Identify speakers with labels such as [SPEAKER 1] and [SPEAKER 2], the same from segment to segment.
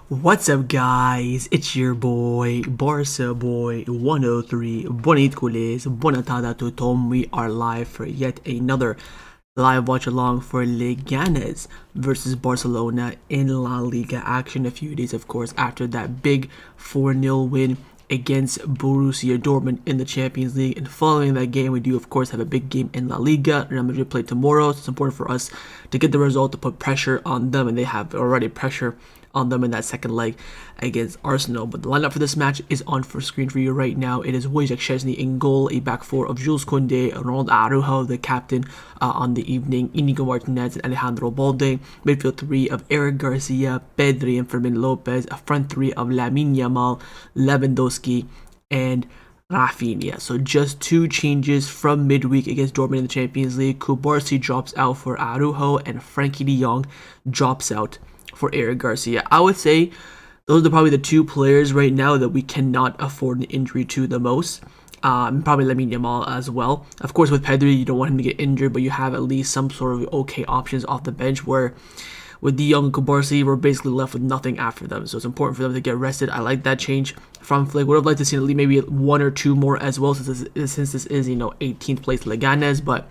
[SPEAKER 1] What's up, guys? It's your boy, Barca Boy 103. Bonitkules, Bonatada to Tom. We are live for yet another live watch along for Leganes versus Barcelona in La Liga action. A few days, of course, after that big 4-0 win against Borussia Dortmund in the Champions League. And following that game, we do, of course, have a big game in La Liga. Real Madrid play tomorrow, so it's important for us to get the result to put pressure on them, and they have already pressure on them in that second leg against Arsenal. But the lineup for this match is on for screen for you right now. It is Wojciech Szczesny in goal, a back four of Jules Koundé, Ronald Araujo, the captain on the evening, Inigo Martinez and Alejandro Balde, midfield three of Eric Garcia, Pedri and Fermin Lopez, a front three of Lamine Yamal, Lewandowski, and Rafinha. So just two changes from midweek against Dortmund in the Champions League. Kubarsi drops out for Araujo and Frankie de Jong drops out for Eric Garcia. I would say those are probably the two players right now that we cannot afford an injury to the most. Probably Lamine Yamal as well. Of course, with Pedri, you don't want him to get injured, but you have at least some sort of okay options off the bench, where with De Jong and Kubarsi, we're basically left with nothing after them. So it's important for them to get rested. I like that change from Flick. Would have liked to see maybe one or two more as well, since this is 18th place Leganes, but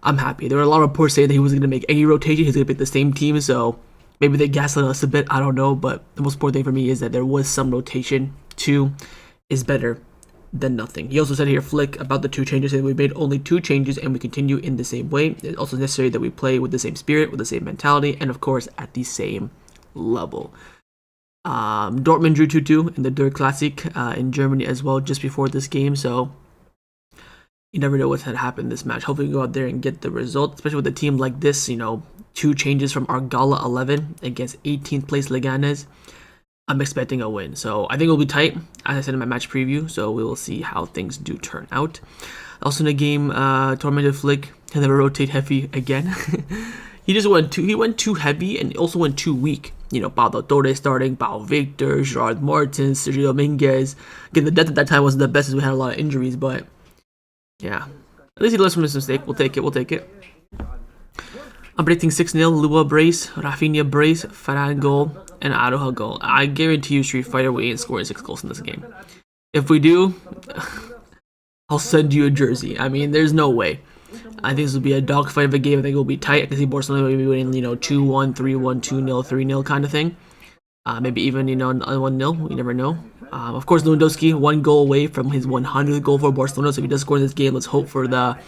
[SPEAKER 1] I'm happy. There were a lot of reports saying that he wasn't going to make any rotation. He's going to pick the same team, so maybe they gaslit us a bit, I don't know, but the most important thing for me is that there was some rotation. Two is better than nothing. He also said here, Flick, about the two changes, that we made only two changes and we continue in the same way. It's also necessary that we play with the same spirit, with the same mentality, and of course at the same level. Dortmund drew 2-2 in the Der Classic in Germany as well just before this game, so you never know what's going to happen in this match. Hopefully we go out there and get the result, especially with a team like this, two changes from Argala 11 against 18th place Leganes. I'm expecting a win, so I think it'll be tight, as I said in my match preview, so we will see how things do turn out. Also in the game, Tormented Flick can never rotate heavy again. He went too heavy and also went too weak. Pablo Torres starting, Pau Victor, Gerard Martins, Sergio Dominguez. Again, the depth at that time wasn't the best as we had a lot of injuries, but yeah. At least he learned from his mistake. We'll take it. I'm predicting 6-0, Lua brace, Rafinha brace, Ferran goal, and Araujo goal. I guarantee you, Street Fighter, we ain't scoring 6 goals in this game. If we do, I'll send you a jersey. I mean, there's no way. I think this will be a dogfight of a game. I think it will be tight. I can see Barcelona maybe winning, 2-1, 3-1, 2-0, 3-0 kind of thing. Maybe even, 1-0. You never know. Of course, Lewandowski, 1 goal away from his 100th goal for Barcelona. So if he does score in this game, let's hope for the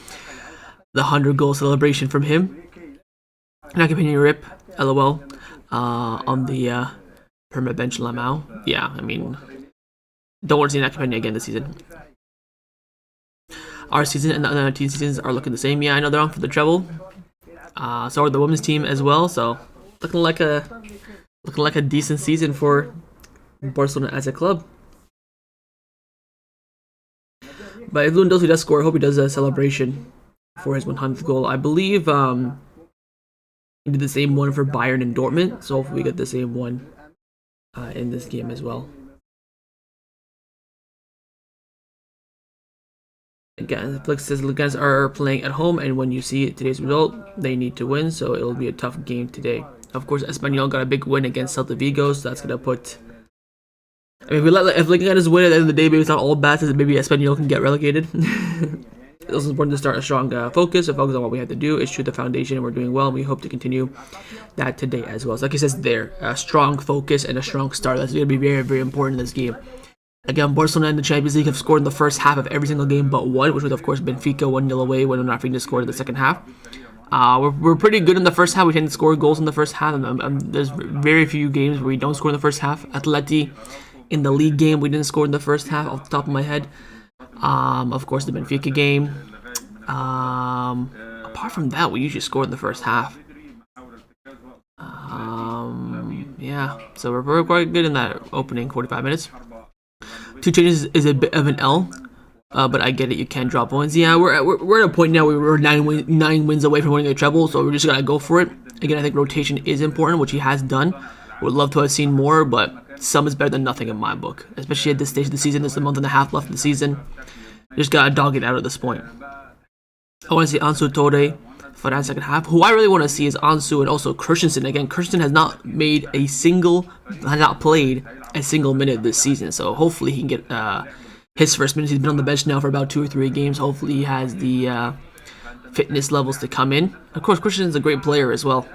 [SPEAKER 1] 100-goal celebration from him. Not opinion rip, LOL, on the perma bench Lamau. Yeah, I mean, don't want to see Nakapeni again this season. Our season and the other team seasons are looking the same. Yeah, I know they're on for the treble. So are the women's team as well. So looking like a decent season for Barcelona as a club. But if Lewandowski does score, I hope he does a celebration for his 100th goal. I believe he did the same one for Bayern and Dortmund, so hopefully we get the same one in this game as well. Again, Flick says Leganes are playing at home, and when you see today's result, they need to win, so it'll be a tough game today. Of course, Espanyol got a big win against Celta Vigo, so that's gonna put. I mean, if Leganes win at the end of the day, maybe it's not all bad, so maybe Espanyol can get relegated. It's also important to start a strong focus on what we have to do. It's true, the foundation, and we're doing well, and we hope to continue that today as well. So like he says there, a strong focus and a strong start. That's going to be very, very important in this game. Again, Barcelona in the Champions League have scored in the first half of every single game but one, which was, of course, Benfica 1-0 away when Rafinha scored in the second half. We're pretty good in the first half. We tend to score goals in the first half. There's very few games where we don't score in the first half. Atleti, in the league game, we didn't score in the first half, off the top of my head. Of course, the Benfica game. Apart from that, we usually score in the first half. Yeah, so we're quite good in that opening 45 minutes. 2 changes is a bit of an L, but I get it. You can't drop points. Yeah, we're at a point now where we're 9 wins away from winning a treble, so we're just gotta go for it. Again, I think rotation is important, which he has done. Would love to have seen more, but some is better than nothing in my book, especially at this stage of the season. There's a month and a half left in the season. Just gotta dog it out at this point. I want to see Ansu Torre for that second half. Who I really want to see is Ansu and also Christensen. Again, Christensen has not played a single minute this season, so hopefully he can get his first minutes. He's been on the bench now for about 2 or 3 games. Hopefully he has the fitness levels to come in. Of course, Christensen's a great player as well.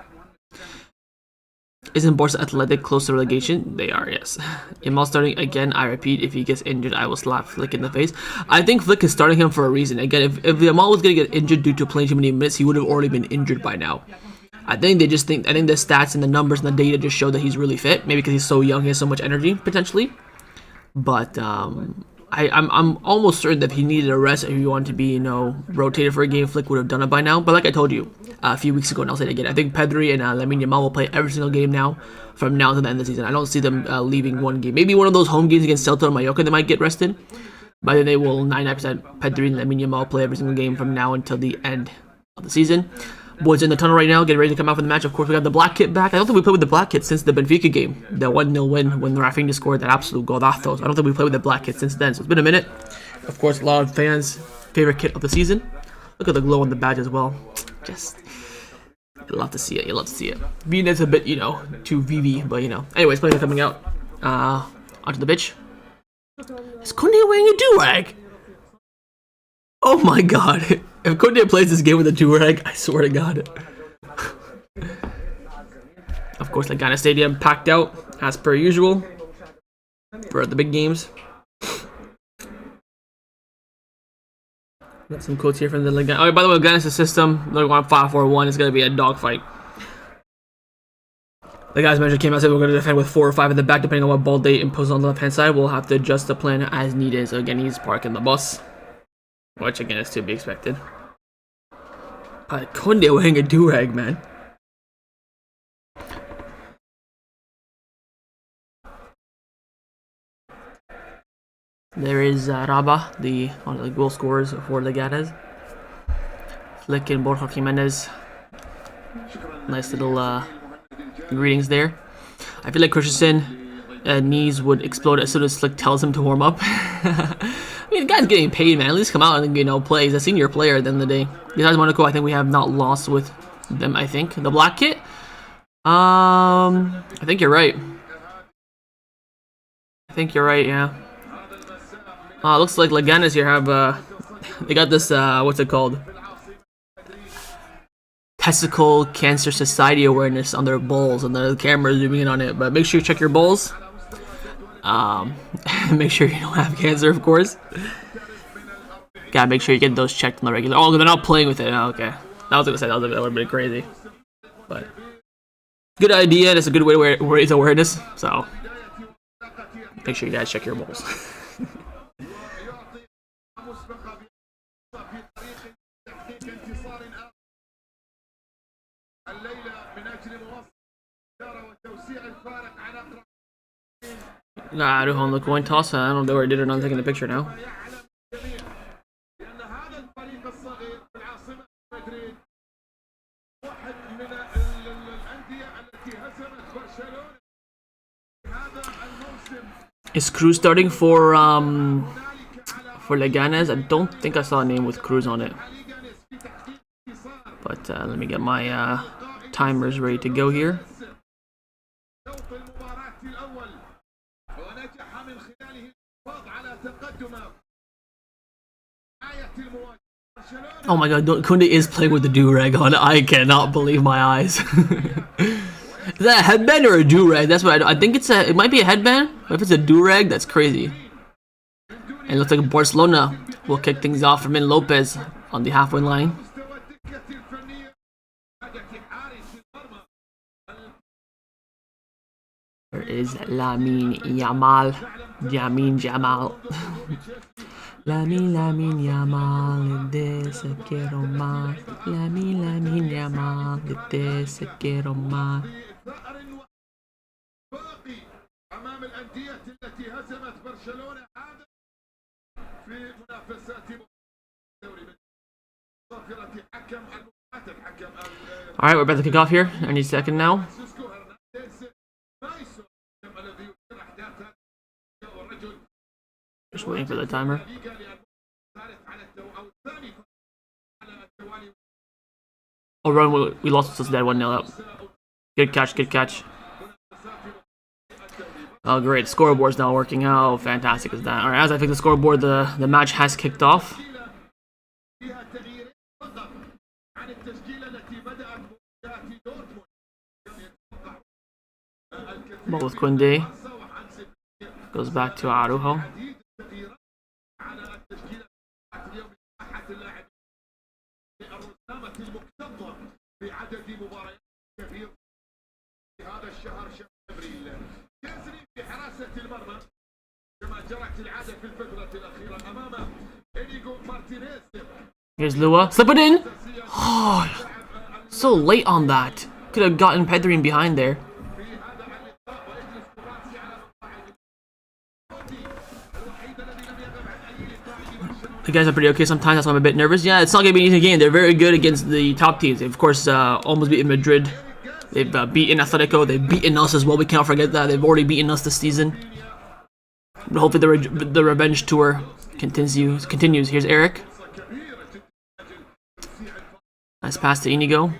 [SPEAKER 1] Isn't Barca Athletic close to relegation? They are, yes. Yamal starting again. I repeat, if he gets injured, I will slap Flick in the face. I think Flick is starting him for a reason. Again, if Yamal was going to get injured due to playing too many minutes, he would have already been injured by now. I think the stats and the numbers and the data just show that he's really fit. Maybe because he's so young, he has so much energy, potentially. But I'm almost certain that if he needed a rest, if he wanted to be, rotated for a game, Flick would have done it by now. But like I told you a few weeks ago, and I'll say it again, I think Pedri and Lamine Yamal will play every single game now, from now to the end of the season. I don't see them leaving one game. Maybe one of those home games against Celta or Mallorca, they might get rested. But then they will 99% Pedri and Lamine Yamal play every single game from now until the end of the season. Boys in the tunnel right now, getting ready to come out for the match. Of course, we got the black kit back. I don't think we played with the black kit since the Benfica game. The 1-0 win when Rafinha scored that absolute golazo. I don't think we played with the black kit since then, so it's been a minute. Of course, a lot of fans' favorite kit of the season. Look at the glow on the badge as well. Just, you love to see it. You love to see it. Venus a bit, too VV, but Anyways, players are coming out onto the pitch. Is Koundé wearing a do-rag? Oh my god. If Koundé plays this game with a do-rag, I swear to god. Of course, Leganes Stadium packed out, as per usual, for the big games. Got some quotes here from the Leganes. Oh, by the way, Leganes' system, they're going 5-4-1. It's going to be a dogfight. The guy's manager came out and said we're going to defend with 4 or 5 in the back, depending on what ball they impose on the left-hand side. We'll have to adjust the plan as needed. So again, he's parking the bus, which again is to be expected. But Koundé wearing a do-rag, man. There is Raba, one of the goal scorers for Leganes. Flick and Borja Jimenez. Nice little greetings there. I feel like Christensen knees would explode as soon as Flick tells him to warm up. I mean, the guy's getting paid, man. At least come out and play. He's a senior player at the end of the day. Besides Monaco, I think we have not lost with them. I think the black kit. I think you're right. Yeah. Looks like Leganes here have they got this what's it called? Testicle Cancer Society awareness on their balls, and the camera is zooming in on it. But make sure you check your balls. Make sure you don't have cancer, of course. Gotta make sure you get those checked on the regular. Oh, they're not playing with it. Oh, okay, I was gonna say that would have been crazy, but good idea. It's a good way to raise awareness. So make sure you guys check your balls. Nah, on the coin toss. I don't know where I did it. I'm taking the picture now. Is Cruz starting for Leganes? I don't think I saw a name with Cruz on it. But let me get my timers ready to go here. Oh my god, Koundé is playing with the do-rag on. I cannot believe my eyes. Is that a headband or a do-rag? That's what I think it might be a headband. But if it's a do-rag, that's crazy. And it looks like Barcelona will kick things off for Min Lopez on the halfway line. There is Lamine Yamal. Lamine Yamal, de se quiero más. Lamine Yamal, de se quiero más. أمام الأندية التي هزمت برشلونة هذا في منافسات الدوري. Alright, we're about to kick off here. Any second now. Just waiting for the timer. Oh, run, we lost Sociedad 1-0 up. Good catch, good catch. Oh, great. Scoreboard's not working out. Fantastic is that. Alright, as I think the scoreboard, the match has kicked off. Ball with Kunde. Goes back to Arujo. Here's Lua. Slip it in! Oh, so late on that. Could have gotten Pedri behind there. The guys are pretty okay sometimes, that's why I'm a bit nervous. Yeah, it's not going to be an easy game. They're very good against the top teams. They've, of course, almost beaten Madrid. They've beaten Atletico. They've beaten us as well. We can't forget that. They've already beaten us this season. But hopefully the revenge tour continues. Here's Eric. Nice pass to Inigo.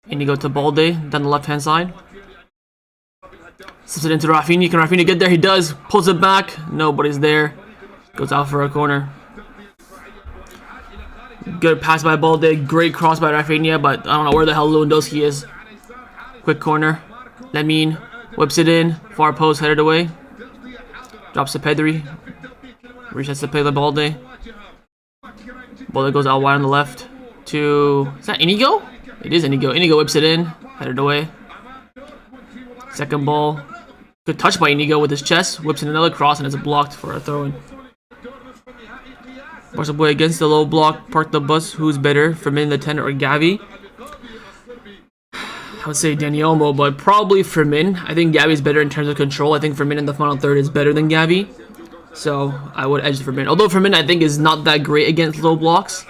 [SPEAKER 1] Inigo to Balde, down the left-hand side. Slips it into Rafinha. Can Rafinha get there? He does. Pulls it back. Nobody's there. Goes out for a corner. Good pass by Balde. Great cross by Rafinha, but I don't know where the hell Lewandowski is. Quick corner. Lamine whips it in. Far post, headed away. Drops to Pedri. Resets to play the Balde. Balde goes out wide on the left. Is that Inigo? It is Inigo. Inigo whips it in. Headed away. Second ball. Good touch by Inigo with his chest. Whips in another cross and it's blocked for a throw-in. Barca boy against the low block. Park the bus. Who's better, Fermin the 10 or Gavi? I would say Dani Olmo, but probably Fermin. I think Gavi's better in terms of control. I think Fermin in the final third is better than Gavi. So I would edge Fermin. Although Fermin I think is not that great against low blocks,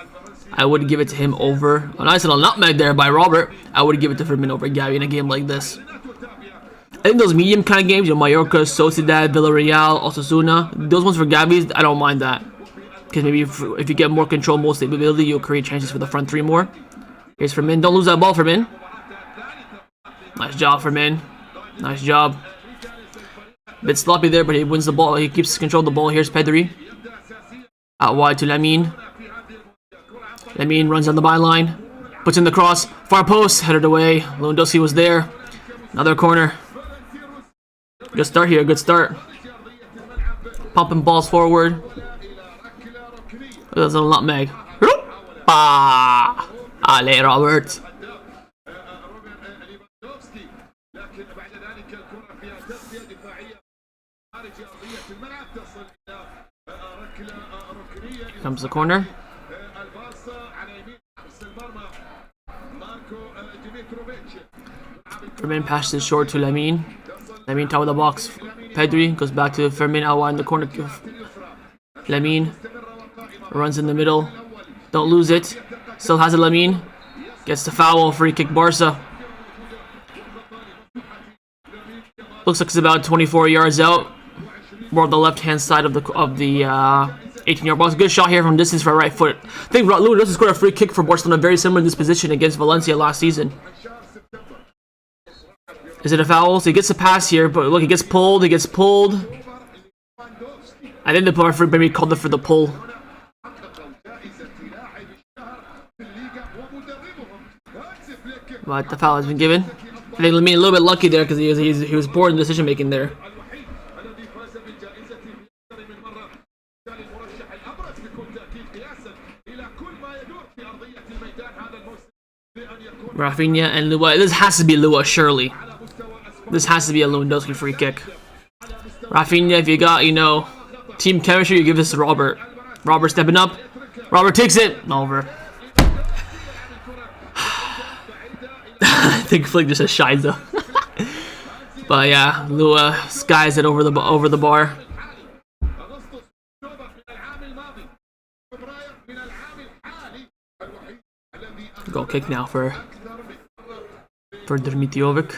[SPEAKER 1] I would give it to him over. A nice little nutmeg there by Robert. I would give it to Fermin over Gavi in a game like this. I think those medium kind of games, you know, Mallorca, Sociedad, Villarreal, Osasuna, those ones for Gavi's, I don't mind that. Because maybe if you get more control, more stability, you'll create chances for the front three more. Here's Fermin. Don't lose that ball, Fermin. Nice job, Fermin. Nice job. Bit sloppy there, but he wins the ball. He keeps control of the ball. Here's Pedri. Out wide to Lamine. Lamine runs on the byline. Puts in the cross. Far post. Headed away. Lewandowski was there. Another corner. Good start here. Good start. Pumping balls forward. There's a nutmeg. Ale Robert. Here comes the corner. Fermin passes it short to Lamine. Lamine top of the box. Pedri goes back to Fermin out wide in the corner. Lamine runs in the middle. Don't lose it. Still has it, Lamine. Gets the foul. Free kick Barca. Looks like it's about 24 yards out. More on the left-hand side of the 18-yard box. Good shot here from distance for a right foot. I think Lewandowski scored a free kick for Barcelona very similar in this position against Valencia last season. Is it a foul? So he gets a pass here, but look, he gets pulled. He gets pulled. I think the referee maybe called it for the pull. But the foul has been given. I think Lamine a little bit lucky there because he was poor in decision making there. Rafinha and Lua. This has to be Lua, surely. This has to be a Lewandowski free kick. Rafinha, if you got, you know, team chemistry, you give this to Robert. Robert stepping up. Robert takes it. Over. I think Flick just says Shiza. But yeah, Lua skies it over the bar. Goal kick now for Dmitrijovich.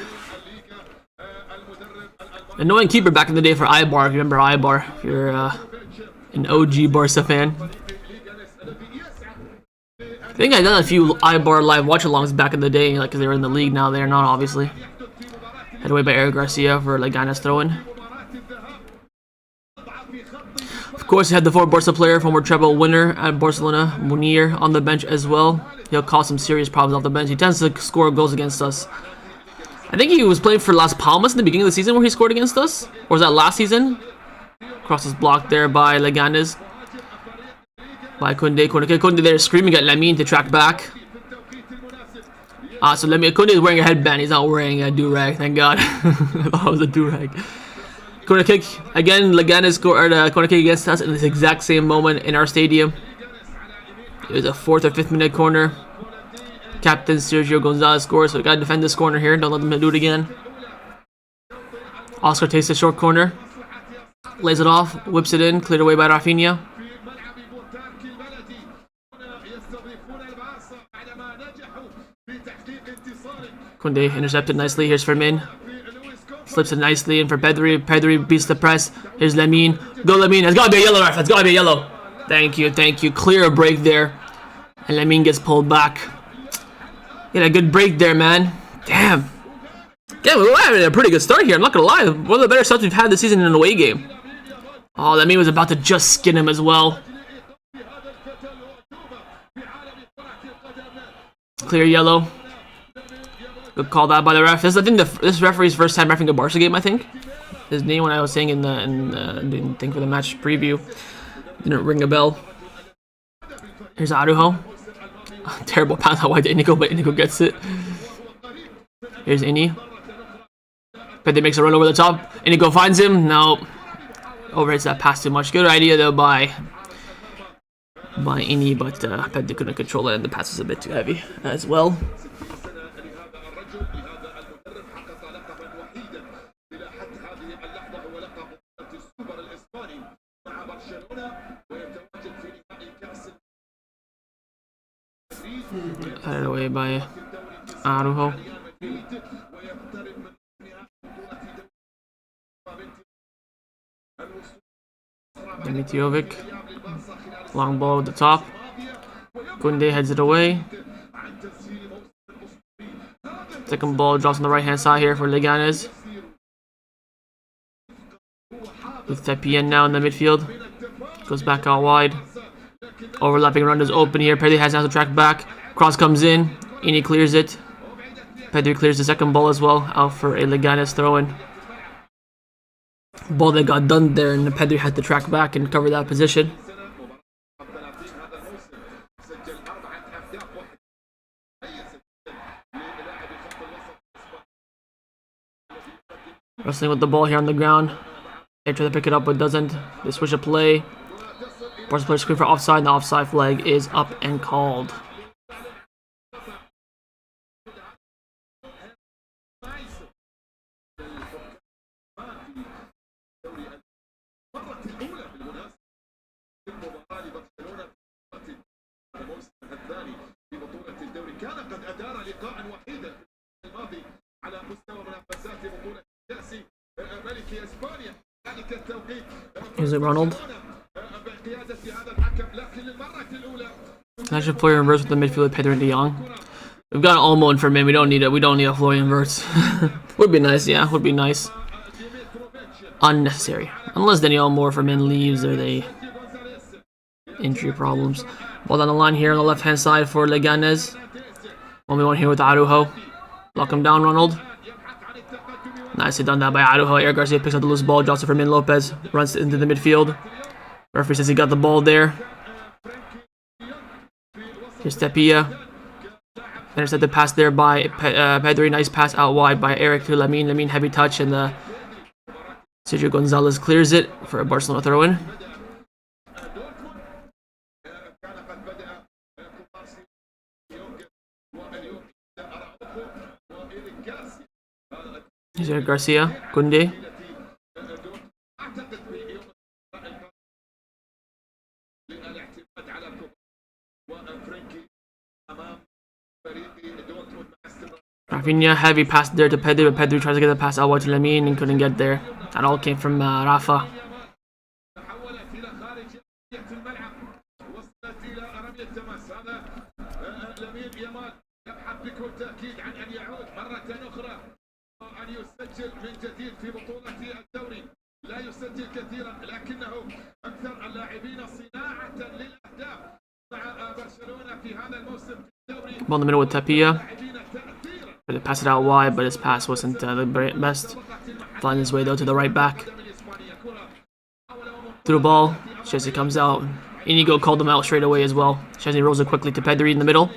[SPEAKER 1] Annoying keeper back in the day for Ibar, if you remember Ibar, if you're an OG Barca fan. I think I've done a few iBar live watch-alongs back in the day, like, because they were in the league. Now they're not, obviously. Head away by Eric Garcia for Leganes throw-in. Of course, he had the former Barca player, former treble winner at Barcelona, Munir, on the bench as well. He'll cause some serious problems off the bench. He tends to score goals against us. I think he was playing for Las Palmas in the beginning of the season where he scored against us. Or was that last season? Crosses blocked there by Leganes. By Koundé. Koundé there screaming at Lamine to track back. So Koundé is wearing a headband. He's not wearing a do-rag, thank God. I thought it was a do-rag. Corner kick. Again, Leganes scored a corner kick against us in this exact same moment in our stadium. It was a 4th or 5th minute corner. Captain Sergio Gonzalez scores, so we gotta defend this corner here. Don't let them do it again. Oscar takes a short corner. Lays it off. Whips it in. Cleared away by Rafinha. Koundé intercepted nicely. Here's Fermin. Slips it nicely in for Pedri. Pedri beats the press. Here's Lamine. Go Lamine. That's gotta be a yellow, ref. That's gotta be a yellow. Thank you, thank you. Clear a break there. And Lamine gets pulled back. Get a good break there, man. Damn. Damn, we're having a pretty good start here. I'm not gonna lie. One of the better starts we've had this season in an away game. Oh, Lamine was about to just skin him as well. Clear yellow. Good call that by the ref. This is, I think, this referee's first time refereeing a Barca game, I think. His name, when I was saying in the thing for the match preview, didn't ring a bell. Here's Araujo. Terrible pass out wide to Inigo, but Inigo gets it. Here's Ini. Pedri makes a run over the top. Inigo finds him. No. Overhits that pass too much. Good idea though by Ini, but Pedri couldn't control it and the pass was a bit too heavy as well. Headed away by Araujo. Dimitiovic. Long ball at the top. Koundé heads it away. Second ball drops on the right hand side here for Leganes. With Tapien now in the midfield. Goes back out wide. Overlapping run is open here. Pedri has now to track back. Cross comes in. Ini clears it. Pedri clears the second ball as well. Out for a Leganes throw-in. Ball that got done there, and Pedri had to track back and cover that position. Wrestling with the ball here on the ground. They try to pick it up, but doesn't. They switch a play. Barca player screen for offside, and the offside flag is up and called. Here's it, Ronald. National Florian inverts with the midfield with Pedri and De Jong. We've got Olmo and Fermin. We don't need a Florian inverts. Would be nice, yeah. Would be nice. Unnecessary. Unless Daniel Olmo or Fermin leaves, or they injury problems. Ball down the line here on the left hand side for Leganes. Only one here with Araujo. Lock him down, Ronald. Nicely done that by Araujo. Eric Garcia picks up the loose ball, drops it for Fermin Lopez, runs into the midfield. Referee says he got the ball there. Here's Tapia. Intercepted pass there by Pedri. Nice pass out wide by Eric to Lamine. Lamine heavy touch, and Sergio Gonzalez clears it for a Barcelona throw-in. Here's Eric Garcia. Koundé. Rafinha, heavy pass there to Pedri, but Pedri tries to get the pass out wide to Lamine and couldn't get there. That all came from Rafa. Ball in the middle with Tapia. They pass it out wide, but his pass wasn't the best. Finding his way though to the right back. Through the ball, Chesney comes out. Inigo called him out straight away as well. Chesney rolls it quickly to Pedri in the middle.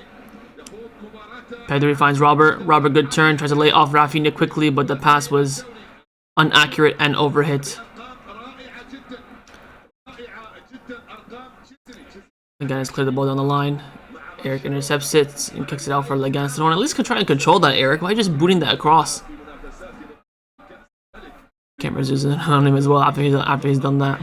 [SPEAKER 1] Pedri finds Robert. Robert, good turn, tries to lay off Rafinha quickly, but the pass was inaccurate and overhit. Leganes clear the ball down the line. Eric intercepts it and kicks it out for Leganes. At least try and control that, Eric. Why are you just booting that across? Camera zooms in on him as well after he's done that.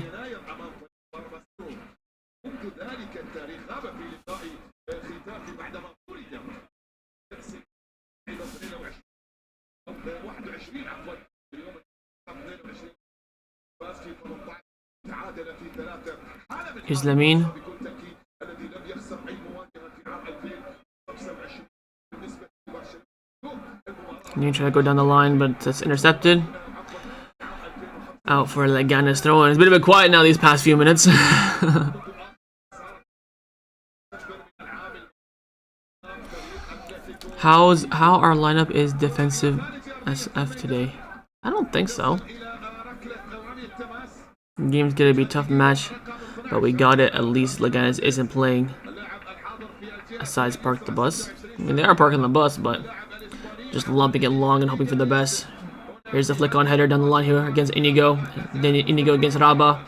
[SPEAKER 1] Here's Lamine. You try to go down the line, but that's intercepted. Out for Leganes throw in. It's been a bit quiet now these past few minutes. How our lineup is defensive SF today? I don't think so. Game's gonna be a tough match, but we got it. At least Leganes isn't playing aside park the bus. I mean, they are parking the bus, but just lumping it long and hoping for the best. Here's the flick on header down the line here against Inigo. Then Inigo against Raba.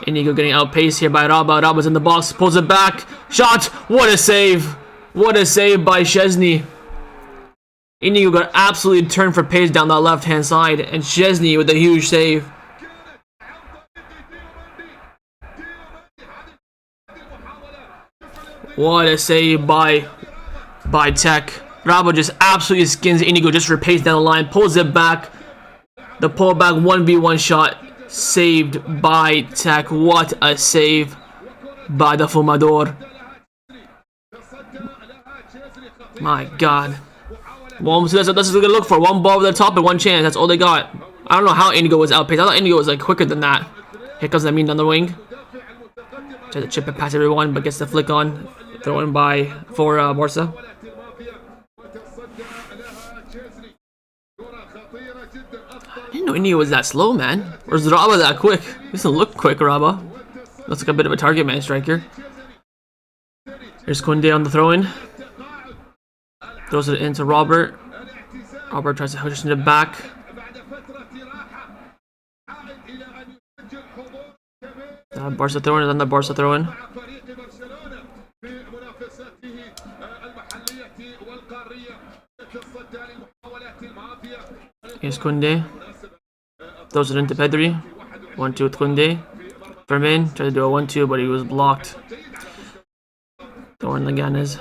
[SPEAKER 1] Inigo getting outpaced here by Raba. Raba's in the box, pulls it back. Shot! What a save! What a save by Chesney. Inigo got absolutely turned for pace down that left hand side, and Chesney with a huge save. What a save by Tech. Raba just absolutely skins Inigo just for pace down the line, pulls it back. The pullback 1v1 shot saved by Tech. What a save by the Fumador. My God. Well, so that's what they're gonna look for. One ball over the top and one chance. That's all they got. I don't know how Inigo was outpaced. I thought Inigo was like quicker than that. Here comes Lamine down the wing. Tries to chip it past everyone, but gets the flick on. Throw in for Barca. I didn't know Inigo was that slow, man. Or is Raba that quick? He doesn't look quick, Raba. Looks like a bit of a target man striker. Here's Koundé on the throw-in. Throws it into Robert. Robert tries to push it back. Barca throw-in, and then the Barca throw-in. Here's Koundé. Throws it into Pedri. 1-2 with Koundé. Fermin tried to do a 1-2, but he was blocked. Throwing Leganes.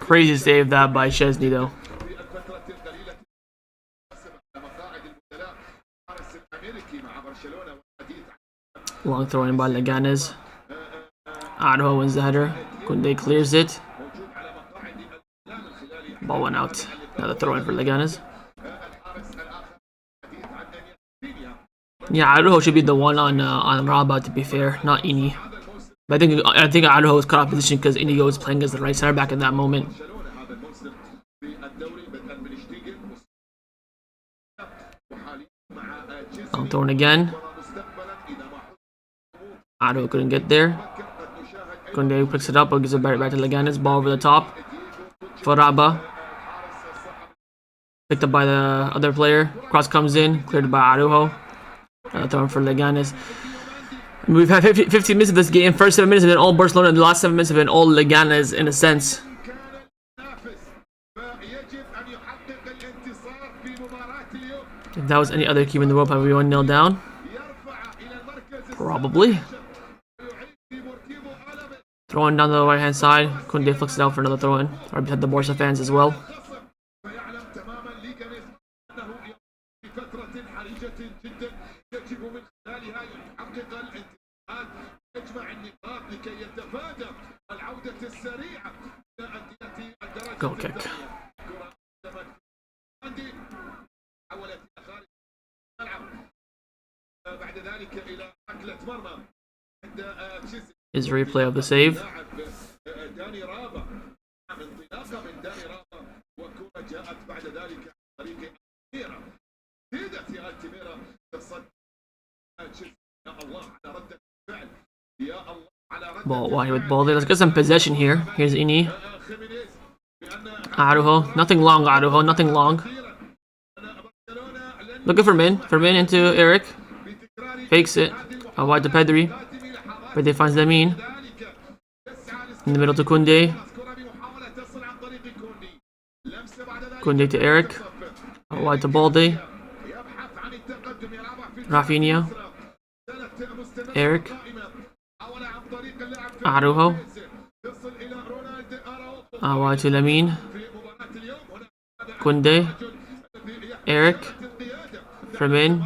[SPEAKER 1] Crazy save that by Chesney though. Long throw in by Leganes. Araujo wins the header. Koundé clears it. Ball went out. Another throw in for Leganes. Yeah, Araujo should be the one on Raba, to be fair, not Ini. But I think Araujo was caught off position because Inigo was playing as the right center back in that moment. Long throw in again. Araujo couldn't get there. Koundé picks it up and gives it back to Leganes. Ball over the top for Raba. Picked up by the other player. Cross comes in, cleared by Araujo. Throw for Leganes. We've had 15 minutes of this game. First 7 minutes have been all Barcelona, and the last 7 minutes have been all Leganes in a sense. If that was any other team in the world, probably 1-0 down. Probably. Throwing down the right hand side. Koundé flicks it out for another throw in. Right beside the Barca fans as well. Goal kick. Is replay of the save. Ball wide with ball there. Let's get some possession here. Here's Ini. Araujo. Nothing long, Araujo. Nothing long. Looking for Min. For Min into Eric. Fakes it. Wide to Pedri. Pedri finds Lamine. In the middle to Koundé. Koundé to Eric. Wide to Balde. Rafinha. Eric. Araujo. Wide to Lamine. Koundé. Eric. Firmin.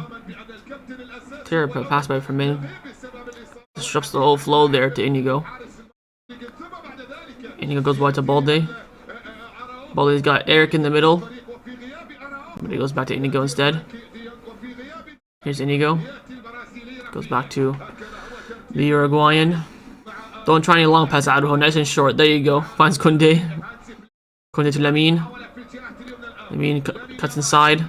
[SPEAKER 1] Terrible pass by Firmin. Disrupts the whole flow there to Inigo. Inigo goes wide to Balde. Balde's got Eric in the middle. But he goes back to Inigo instead. Here's Inigo. Goes back to the Uruguayan. Don't try any long pass, Araujo. Nice and short. There you go. Finds Koundé. Koundé to Lamine. Lamine cuts inside.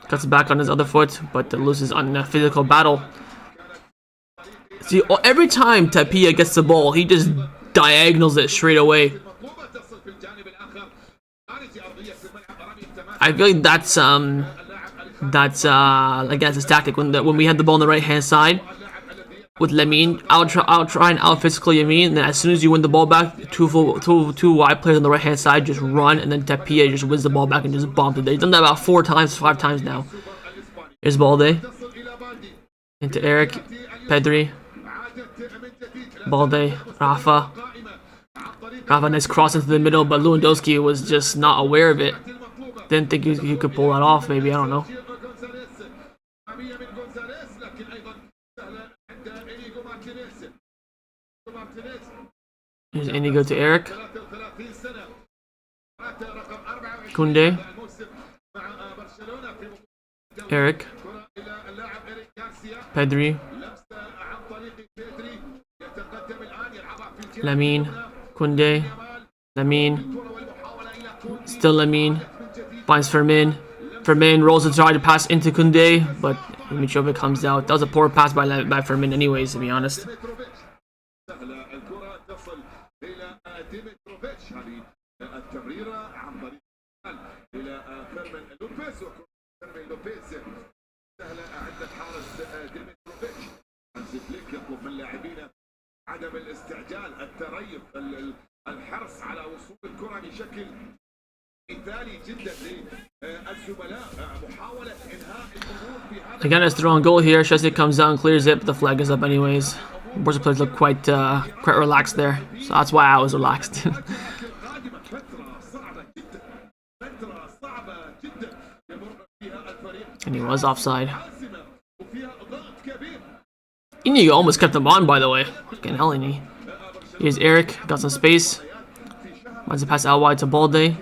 [SPEAKER 1] Cuts back on his other foot, but loses on a physical battle. See, every time Tapia gets the ball, he just diagonals it straight away. I feel like that's his tactic. When we had the ball on the right hand side with Lamine, I'll try and out physical Lamine, and then as soon as you win the ball back, two wide players on the right hand side just run, and then Tapia just wins the ball back and just bombs it. He's done that about 4 times, 5 times now. Here's Balde into Eric, Pedri, Balde, Rafa. Rafa, nice cross into the middle, but Lewandowski was just not aware of it. Didn't think he could pull that off, maybe, I don't know. Here's Inigo to Eric. Koundé. Eric. Pedri. Lamine. Koundé. Lamine. Still Lamine. Finds Firmin. Firmin rolls to try to pass into Koundé, but Mitrovic comes out. That was a poor pass by Firmin anyways, to be honest. Again, it's the wrong goal here. Chesney comes down, clears it, but the flag is up anyways. Barca players look quite relaxed there, so that's why I was relaxed. And he was offside. Inigo almost kept him on, by the way. Fucking hell, Ini. Here's Eric, got some space. Wants to pass out wide to Balde.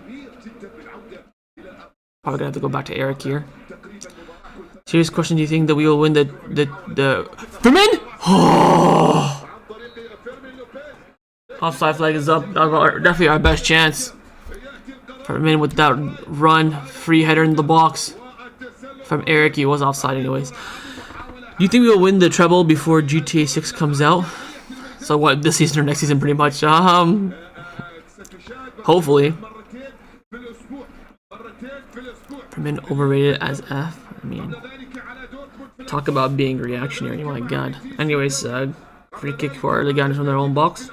[SPEAKER 1] Probably gonna have to go back to Eric here. Serious question: do you think that we will win the Firmin? Oh! Offside flag is up. Definitely our best chance. Firmin with that run, free header in the box from Eric. He was offside anyways. Do you think we will win the treble before GTA 6 comes out? So what, this season or next season, pretty much? Hopefully. Firmin overrated as F. I mean, talk about being reactionary. My God. Anyways, free kick for Leganes from their own box.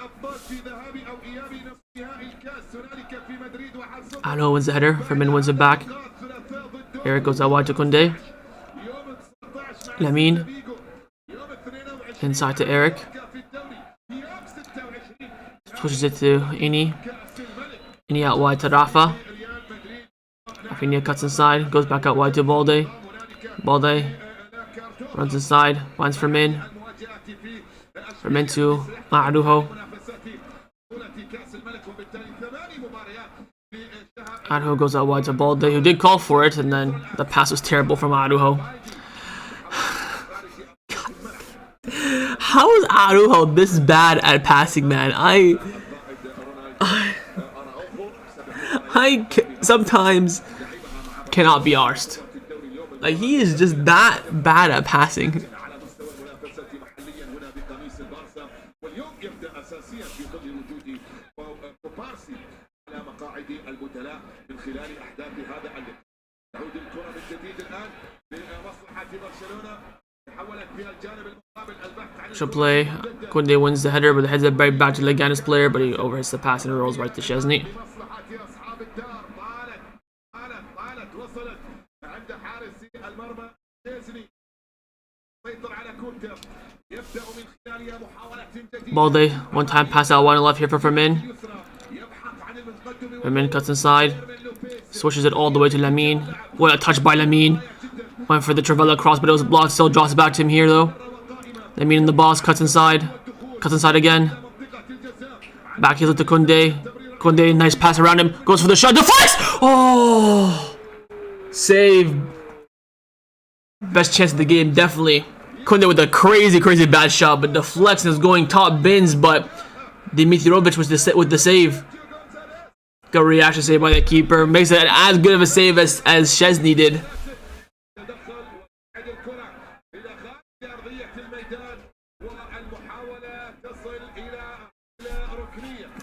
[SPEAKER 1] Araujo wins the header. Firmin wins it back. Eric goes out wide to Koundé. Lamine. Inside to Eric. Pushes it to Ini. Ini out wide to Rafa. Rafinha cuts inside. Goes back out wide to Balde. Balde runs inside. Finds Firmin. From into Araujo. Araujo goes out wide to Balde, who did call for it, and then the pass was terrible from Araujo. How is Araujo this bad at passing, man? I sometimes cannot be arsed. Like, he is just that bad at passing. Should play. Koundé wins the header, but the heads up right back to Leganes player, but he overhits the pass and rolls right to Szczesny. Balde, one time pass out wide and left here for Firmin. Firmin cuts inside, switches it all the way to Lamine. What a touch by Lamine. Went for the Travella cross, but it was blocked. Still drops back to him here though. Lamine in the box, cuts inside again. Back heels it to Koundé. Koundé, nice pass around him, goes for the shot, deflects! Oh! Save. Best chance of the game, definitely. Koundé with a crazy bad shot, but deflects and is going top bins, but Dimitrovic was with the save. Good reaction save by the keeper. Makes it as good of a save as Szczesny did.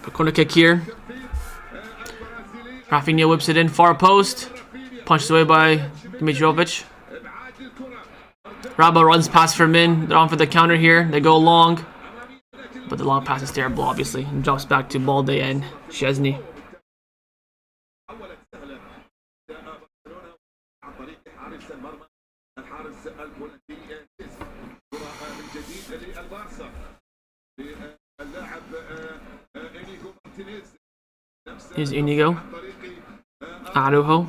[SPEAKER 1] A corner kick here. Rafinha whips it in, far post. Punched away by Dimitrovic. Raba runs past Firmin. They're on for the counter here. They go long. But the long pass is terrible, obviously. And drops back to Balde and Szczesny. Here's Inigo. Araujo.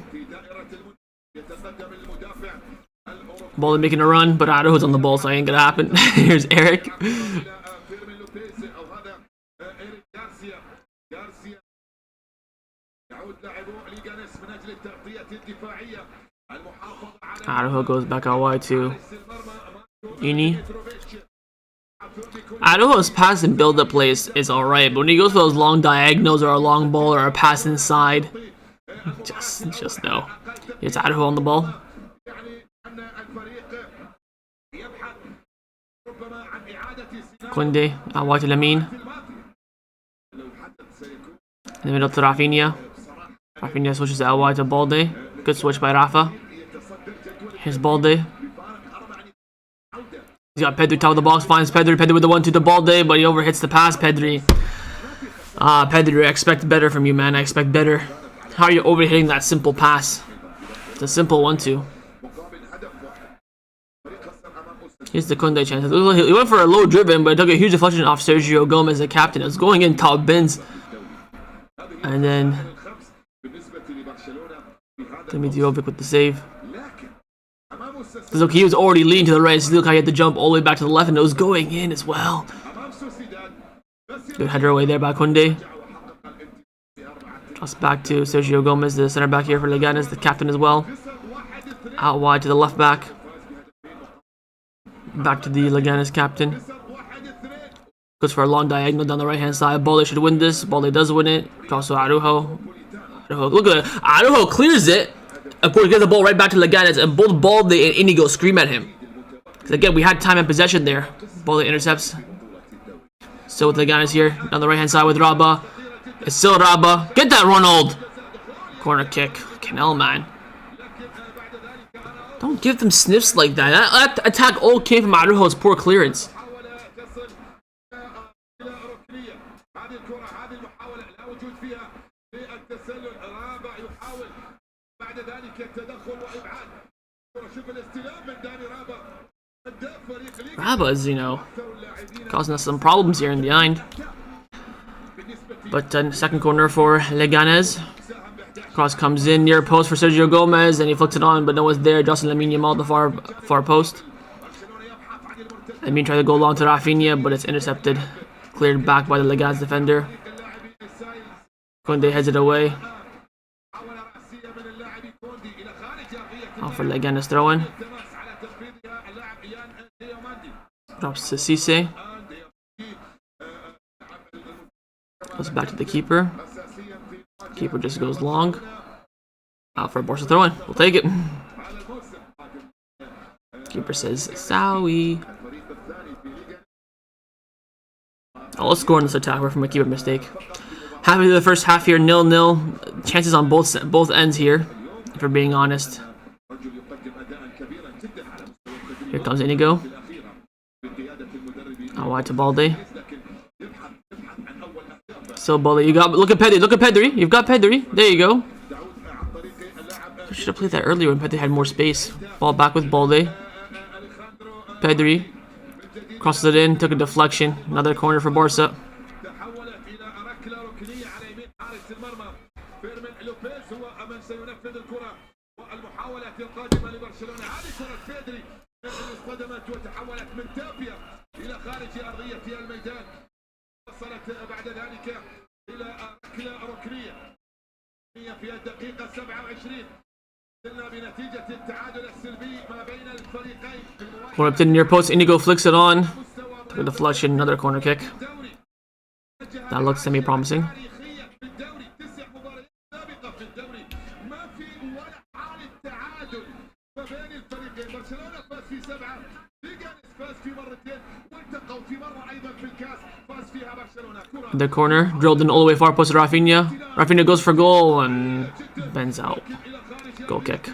[SPEAKER 1] Balde making a run, but Araujo's on the ball, so it ain't gonna happen. Here's Eric. Araujo goes back out wide to Ini. Araujo's pass and build-up plays is alright, but when he goes for those long diagonals or a long ball or a pass inside, just no. It's Araujo on the ball. Koundé out wide to Lamine. In the middle to Rafinha. Rafinha switches out wide to Balde. Good switch by Rafa. Here's Balde. He's got Pedri top of the box, finds Pedri. Pedri with the 1-2 to Balde, but he overhits the pass. Pedri. Pedri, I expect better from you, man. I expect better. How are you overhitting that simple pass? It's a simple 1-2. Here's the Koundé chance. He went for a low driven, but it took a huge deflection off Sergio Gomez, the captain. It was going in top bins. And then Dimitrovic with the save. Look, he was already leaning to the right. So look how he had to jump all the way back to the left, and it was going in as well. Good header away there by Koundé. Toss back to Sergio Gomez, the center back here for Leganes, the captain as well. Out wide to the left back. Back to the Leganes captain. Goes for a long diagonal down the right hand side. Balde should win this. Balde does win it. Cross to Araujo. Look at it. Araujo clears it. Of course, gets the ball right back to Leganes, and both Balde and Inigo scream at him. Because again, we had time and possession there. Balde intercepts. Still with Leganes here. On the right hand side with Raba. It's still Raba. Get that, Ronald! Corner kick. Canel, man. Don't give them sniffs like that. That attack all came from Araujo's poor clearance. Raba's, causing us some problems here in the end. But second corner for Leganes. Cross comes in near post for Sergio Gomez, and he flicks it on, but no one's there. Justin Lamine Yamal, the far post. I mean, try to go long to Rafinha, but it's intercepted. Cleared back by the Leganes defender. Koundé heads it away. Off for Leganes throw-in. Drops to Cisse. Goes back to the keeper. Keeper just goes long. Out for a Barca throw-in. We'll take it. Keeper says, Sowie. Oh, let's score in this attack from a keeper mistake. Happy with the first half here, 0-0. Chances on both ends here, if we're being honest. Here comes Inigo. Out wide to Balde. So Balde, look at Pedri. You've got Pedri. There you go. I should have played that earlier when Pedri had more space. Ball back with Balde. Pedri crosses it in, took a deflection. Another corner for Barca. Corner up to the near post. Inigo flicks it on. Took a deflection. Another corner kick. That looks semi-promising. The corner drilled in all the way far post to Rafinha. Rafinha goes for goal and bends out. Goal kick.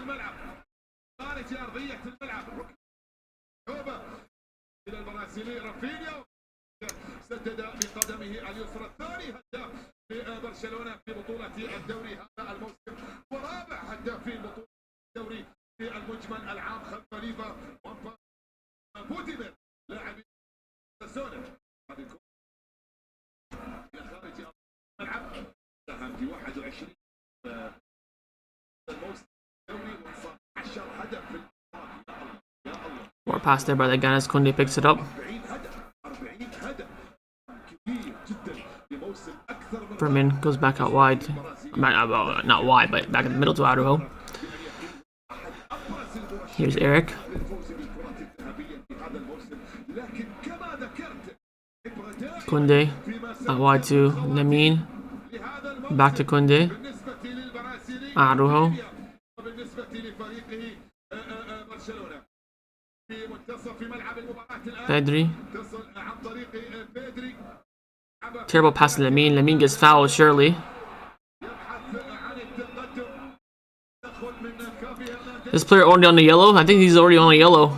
[SPEAKER 1] More pass there by the Leganes. Koundé picks it up. Berman goes back out wide. Not wide, but back in the middle to Araujo. Here's Eric. Koundé out wide to Lamine. Back to Koundé. Araujo. Pedri. Terrible pass to Lamine. Lamine gets fouled, surely. This player already on the yellow? I think he's already on a yellow.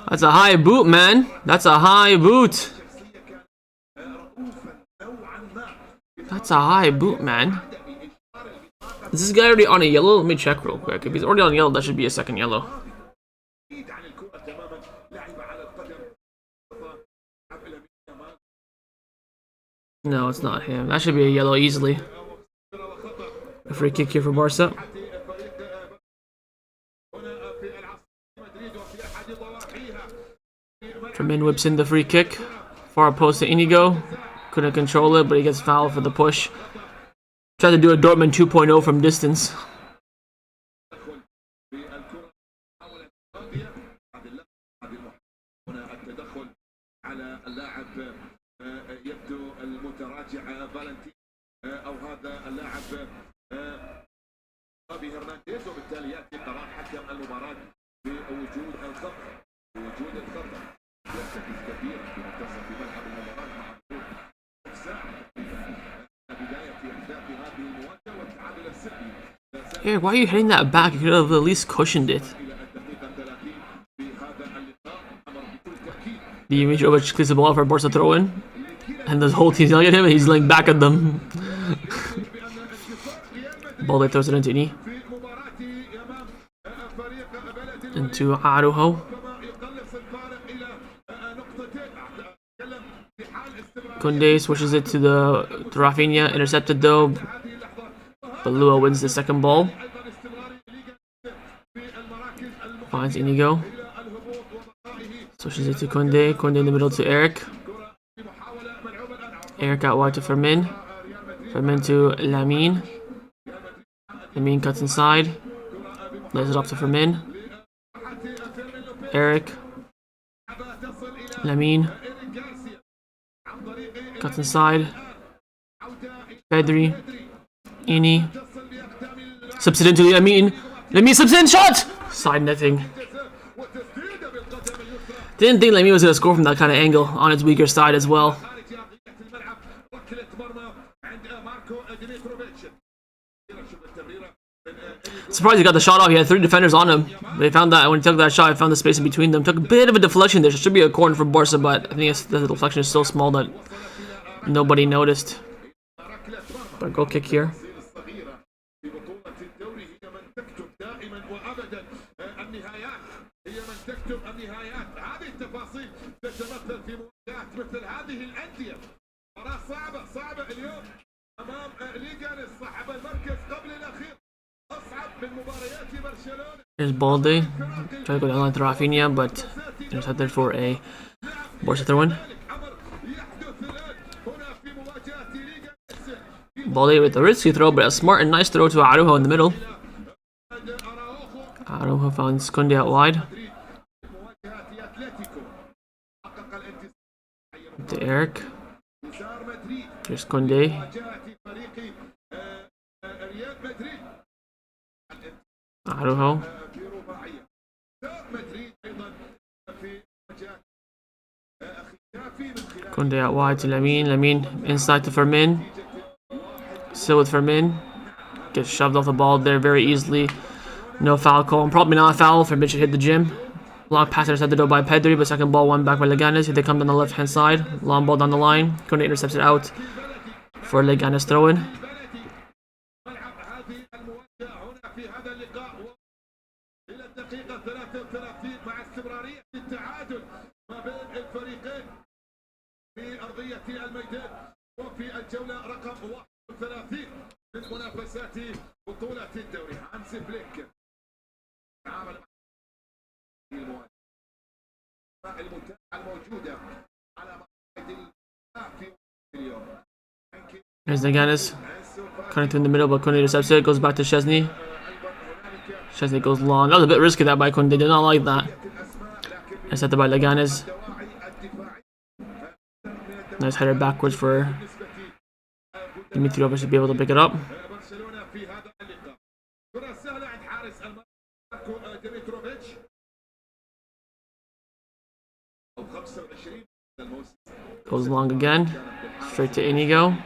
[SPEAKER 1] That's a high boot, man. That's a high boot. That's a high boot, man. Is this guy already on a yellow? Let me check real quick. If he's already on yellow, that should be a second yellow. No, it's not him. That should be a yellow easily. A free kick here for Barca. Tremaine whips in the free kick. Far post to Inigo. Couldn't control it, but he gets fouled for the push. Tried to do a Dortmund 2.0 from distance. Hey, why are you hitting that back? You could have at least cushioned it. Dimitrovic clears the ball for Barca throw in. And the whole team's yelling at him and he's yelling back at them. Balde throws it into Ini. Into Araujo. Koundé switches it to Rafinha, intercepted though. But Lua wins the second ball. Finds Inigo. Switches it to Koundé. Koundé in the middle to Eric. Eric out wide to Fermin. Fermin to Lamine. Lamine cuts inside. Lays it off to Fermin. Eric. Lamine. Cuts inside. Pedri. Ini. Subs it into Lamine. Lamine subs in. Shot! Side netting. Didn't think Lamine was going to score from that kind of angle on its weaker side as well. Surprised he got the shot off. He had 3 defenders on him. They found that when he took that shot, he found the space in between them. Took a bit of a deflection there. It should be a corner for Barca, but I think the deflection is so small that nobody noticed. But goal kick here. Here's Balde. Try to go down to Rafinha, but intercepted for a Barca throw-in. Balde with a risky throw, but a smart and nice throw to Araujo in the middle. Araujo finds Koundé out wide. To Eric. Here's Koundé. Araujo. Koundé out wide to Lamine. Lamine inside to Fermin. Still with Fermin. Gets shoved off the ball there very easily. No foul call. Probably not a foul. Fermin should hit the gym. Long pass intercepted though by Pedri, but second ball won back by Leganes. Here they come down the left hand side. Long ball down the line. Koundé intercepts it out for Leganes throw in. There's Leganes. Cutting through in the middle, but Koundé intercepts it. Goes back to Szczesny. Szczesny goes long. That was a bit risky that by Koundé. Did not like that. Intercepted by Leganes. Nice header backwards for Dimitriov to be able to pick it up. Goes long again. Straight to Inigo.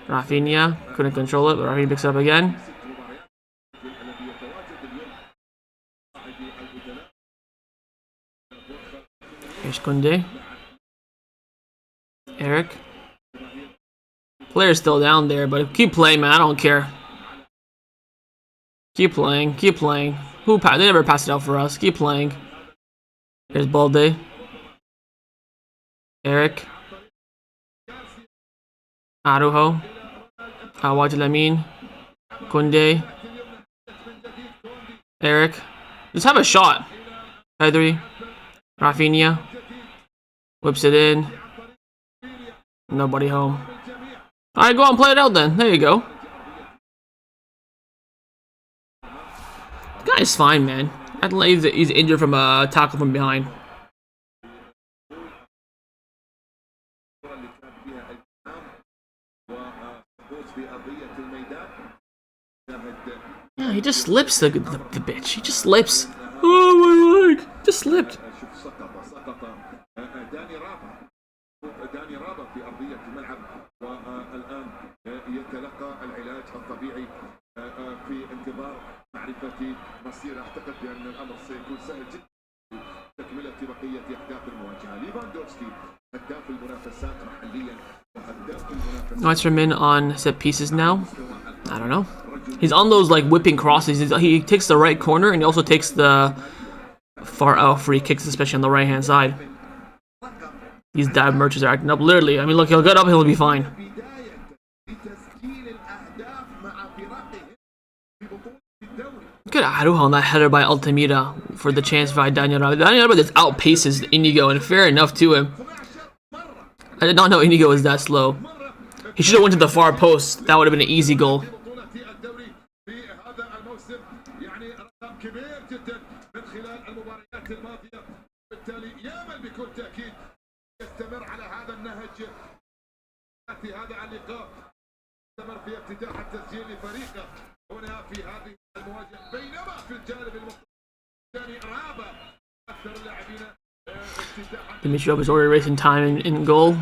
[SPEAKER 1] Rafinha couldn't control it, but Rafinha picks it up again. Here's Koundé. Eric. Player's still down there, but keep playing, man. I don't care. Keep playing. Keep playing. They never pass it out for us. Keep playing. Here's Balde. Eric. Araujo. Out wide to Lamine. Koundé. Eric. Just have a shot. Pedri. Rafinha. Whips it in. Nobody home. Alright, go on, play it out then. There you go. The guy's fine, man. He's injured from a tackle from behind. Yeah, he just slips, the bitch. He just slips. Oh my leg! Just slipped. Nice Fermin on set pieces now. I don't know. He's on those like whipping crosses. He takes the right corner and he also takes the far out free kicks, especially on the right hand side. These dive merchants are acting up. Literally, I mean, look, he'll get up, he'll be fine. Look at Arujo on that header by Altamira for the chance by Daniel Rabah. Daniel Rabah just outpaces Inigo, and fair enough to him. I did not know Inigo was that slow. He should have went to the far post. That would have been an easy goal. Dimitrov is already racing time in goal.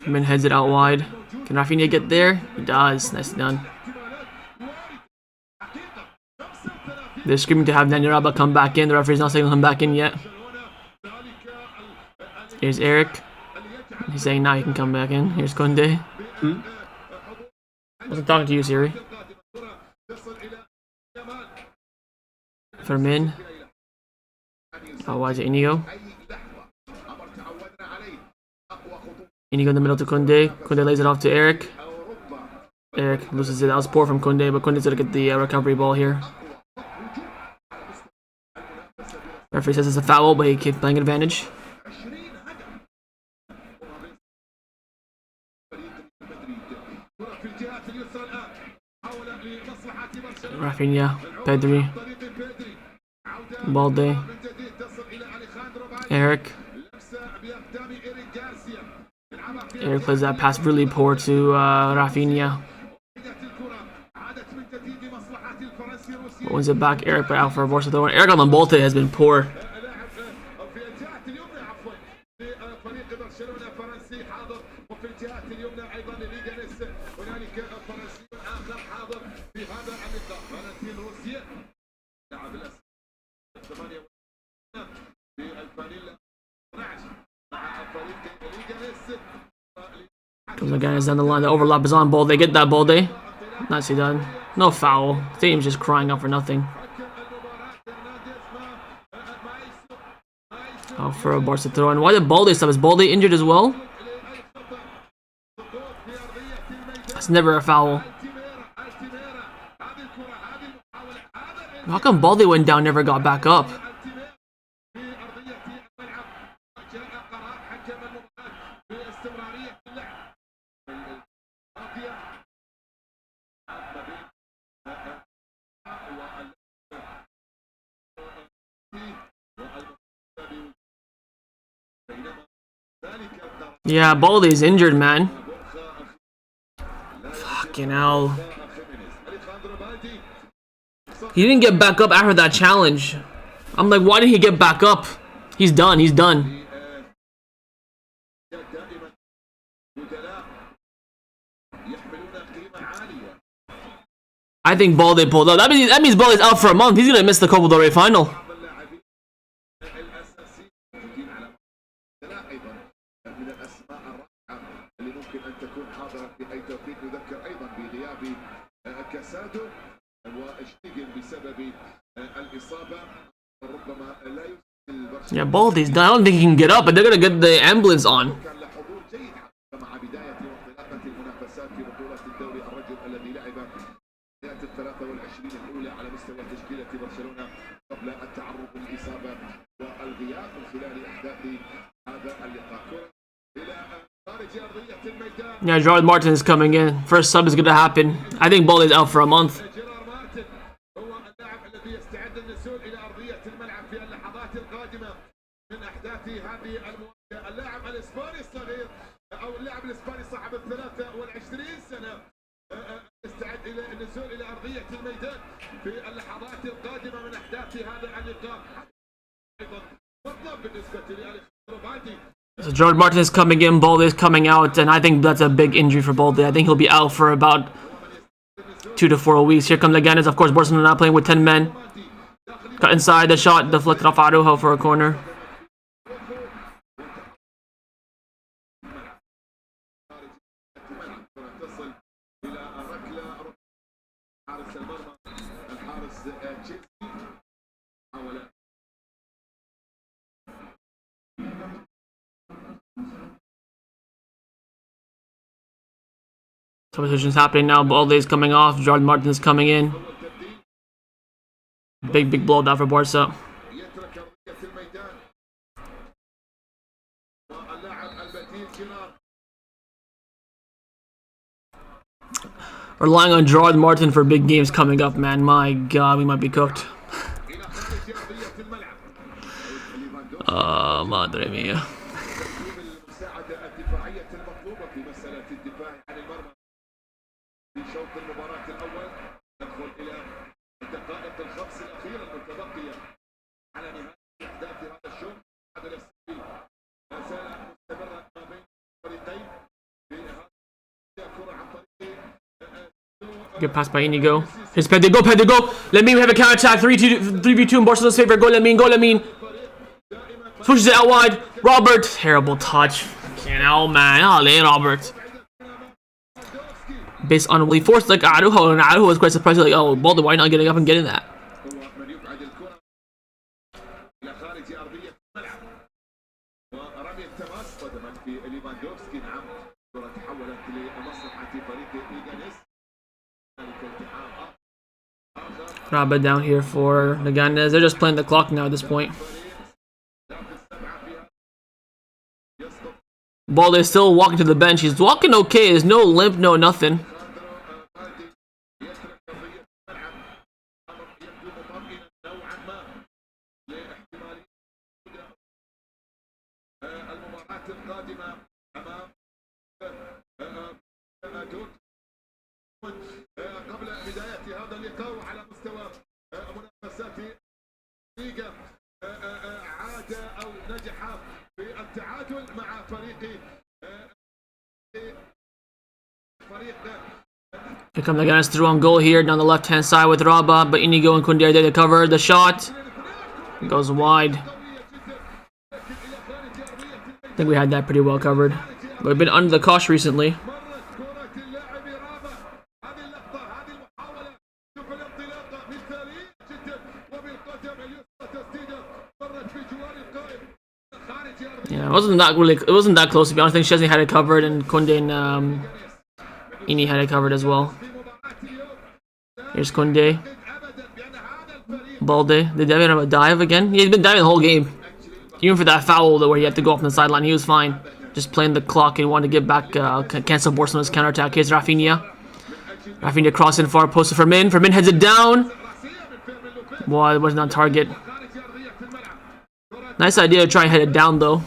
[SPEAKER 1] Min heads it out wide. Can Rafinha get there? He does. Nicely done. They're screaming to have Daniel Rabah come back in. The referee's not saying he'll come back in yet. Here's Eric. He's saying now he can come back in. Here's Koundé. Wasn't talking to you, Siri. Fermin. Oh, why is it Inigo? Inigo in the middle to Koundé. Koundé lays it off to Eric. Eric loses it. That was poor from Koundé, but Koundé's gonna get the recovery ball here. Referee says it's a foul, but he keeps playing advantage. Rafinha, Pedri, Balde, Eric. Eric plays that pass really poor to Rafinha. Wins it back, Eric, but out for a Barca throw. Eric on the Balde has been poor. Comes Leganes down the line. The overlap is on Balde. Get that Balde. Nicely done. No foul. Team's just crying out for nothing. Oh, for a Barca throw. And why did Balde stop? Is Balde injured as well? That's never a foul. How come Balde went down, never got back up? Yeah, Balde's injured, man. Fucking hell. He didn't get back up after that challenge. I'm like, why didn't he get back up? He's done, he's done. I think Balde pulled up. That means Balde's out for a month. He's gonna miss the Copa del Rey final. Yeah, Balde's done. I don't think he can get up, but they're gonna get the ambulance on. Yeah, Gerard Martin is coming in. First sub is gonna happen. I think Balde's out for a month. So Gerard Martin is coming in, Balde is coming out, and I think that's a big injury for Balde. I think he'll be out for about 2 to 4 weeks. Here comes Leganes. Of course, Barcelona not playing with 10 men. Cut inside, the shot deflected off Arujo for a corner. Substitution's happening now. Balde's coming off. Jordan Martin's coming in. Big blow down for Barca. Relying on Gerard Martin for big games coming up, man. My God, we might be cooked. Madre mia. Good pass by Inigo. Here's Pedro. Let me have a counter attack. 3v2 in Barcelona's favor. Go Lamine. Switches it out wide. Robert. Terrible touch. Oh man. Allez, Robert. Based on he forced like Arujo, and Arujo was quite surprised. Like, oh, Balde, why not getting up and getting that? Rabba down here for Leganes. They're just playing the clock now at this point. Balde is still walking to the bench. He's walking okay. There's no limp, no nothing. Here come the guys through on goal here down the left hand side with Rabba, but Inigo and Koundé are there to cover the shot. It goes wide. I think we had that pretty well covered. But we've been under the cosh recently. Yeah, it wasn't that close to be honest. I think Chesney had it covered, and Koundé and Ini had it covered as well. Here's Koundé. Balde. Did Devin have a dive again? He's been diving the whole game. Even for that foul though, where he had to go off the sideline, he was fine. Just playing the clock and wanted to get back, cancel Barcelona's counterattack. Here's Rafinha. Rafinha crossing far post to Fermin. Fermin heads it down. Boy, it wasn't on target. Nice idea to try and head it down though.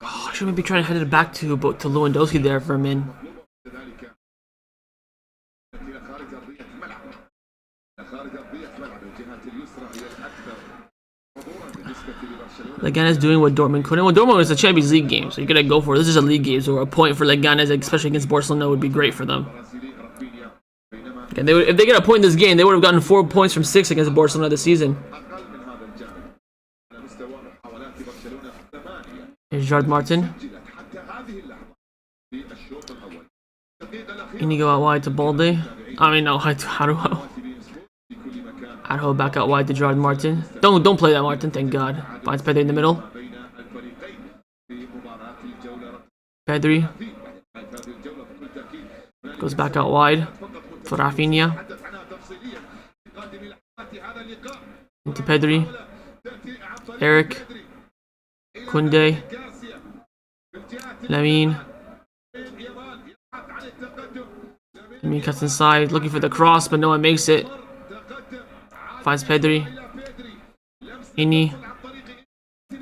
[SPEAKER 1] Oh, I should maybe try to head it back to Lewandowski there for a minute. Leganes doing what Dortmund couldn't. Well, Dortmund is a Champions League game, so you gotta go for it. This is a league game, so a point for Leganes, especially against Barcelona, would be great for them. Okay, if they get a point in this game, they would have gotten 4 points from 6 against Barcelona this season. Here's Gerard Martin. Inigo out wide to Balde. I mean, no, Arujo. Arujo back out wide to Gerard Martin. Don't play that, Martin. Thank God. Finds Pedri in the middle. Pedri goes back out wide for Rafinha. Into Pedri. Eric. Koundé. Lamine cuts inside, looking for the cross, but no one makes it. Finds Pedri. Ini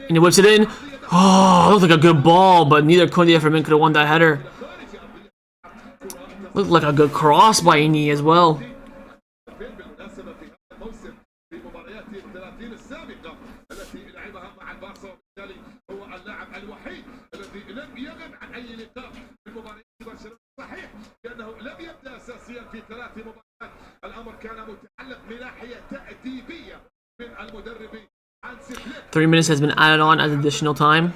[SPEAKER 1] whips it in. Oh, looked like a good ball, but neither Koundé or Fermin could have won that header. Looked like a good cross by Ini as well.
[SPEAKER 2] لأنه لم يبدأ أساسيا في 3 مباريات. الأمر كان متعلق من ناحية تأديبية من المدرب.
[SPEAKER 1] 3 minutes has been added on as additional time.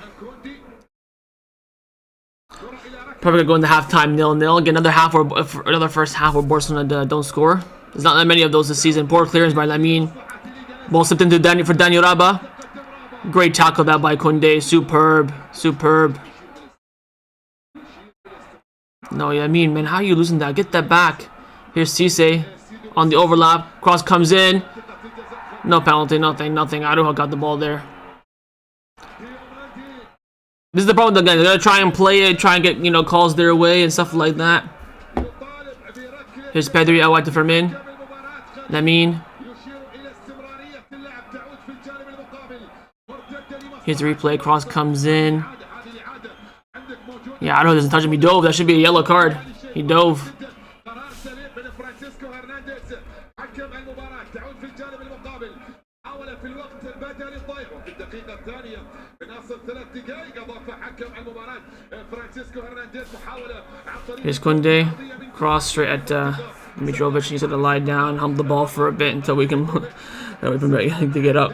[SPEAKER 1] Probably gonna go into halftime 0-0. Get another half or another first half where Barcelona don't score. There's not that many of those this season. Poor clearance by Lamine. Ball slipped into Daniel Raba. Great tackle that by Koundé. Superb. Superb. No, Lamine, man, how are you losing that? Get that back. Here's Cisse on the overlap. Cross comes in. No penalty, nothing. Arujo got the ball there. This is the problem with the guys. They're gonna try and play it, try and get, you know, calls their way and stuff like that. Here's Pedri out to Fermin. Lamine. Here's the replay. Cross comes in. Yeah, Arujo doesn't touch him. He dove. That should be a yellow card. He dove. Here's Koundé. Cross straight at Mitrovic. He's gonna lie down, hump the ball for a bit until we can to get up.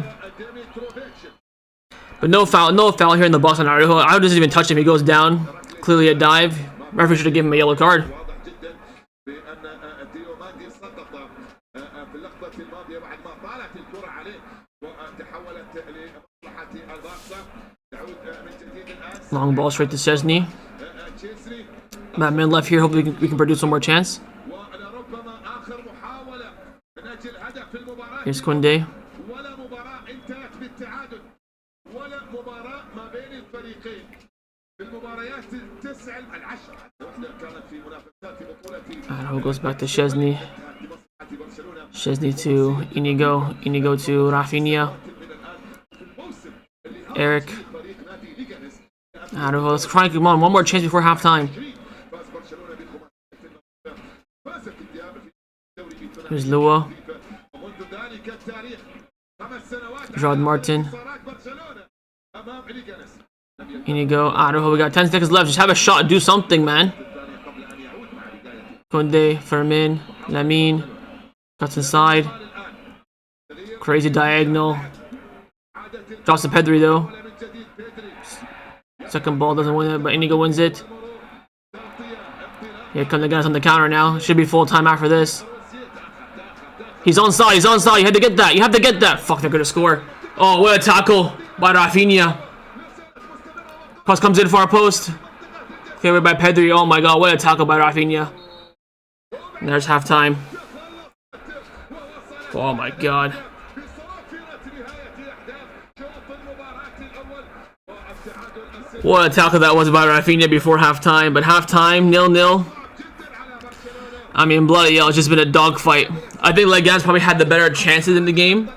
[SPEAKER 1] But no foul here in the box on Arujo. Arujo doesn't even touch him. He goes down. Clearly a dive. Referee should have given him a yellow card. Long ball straight to Szczesny. Batman left here. Hopefully we can produce one more chance. Here's Koundé. Arujo goes back to Szczesny. Szczesny to Inigo. Inigo to Rafinha. Eric. Arujo, let's try and come on. One more chance before halftime. Here's Lua. Gerard Martin. Inigo. Arujo, we got 10 seconds left. Just have a shot. Do something, man. Koundé, Fermin, Lamine. Cuts inside. Crazy diagonal. Drops to Pedri, though. Second ball doesn't win it, but Inigo wins it. Here come the guys on the counter now. Should be full time after this. He's onside. He's onside. You had to get that. You have to get that. Fuck, they're gonna score. Oh, what a tackle by Rafinha. Cross comes in for our post. Favored by Pedri. Oh my god, what a tackle by Rafinha. And there's halftime. Oh my god. What a tackle that was by Rafinha before halftime. But halftime, 0-0. I mean, bloody hell, it's just been a dogfight. I think Leganes probably had the better chances in the game.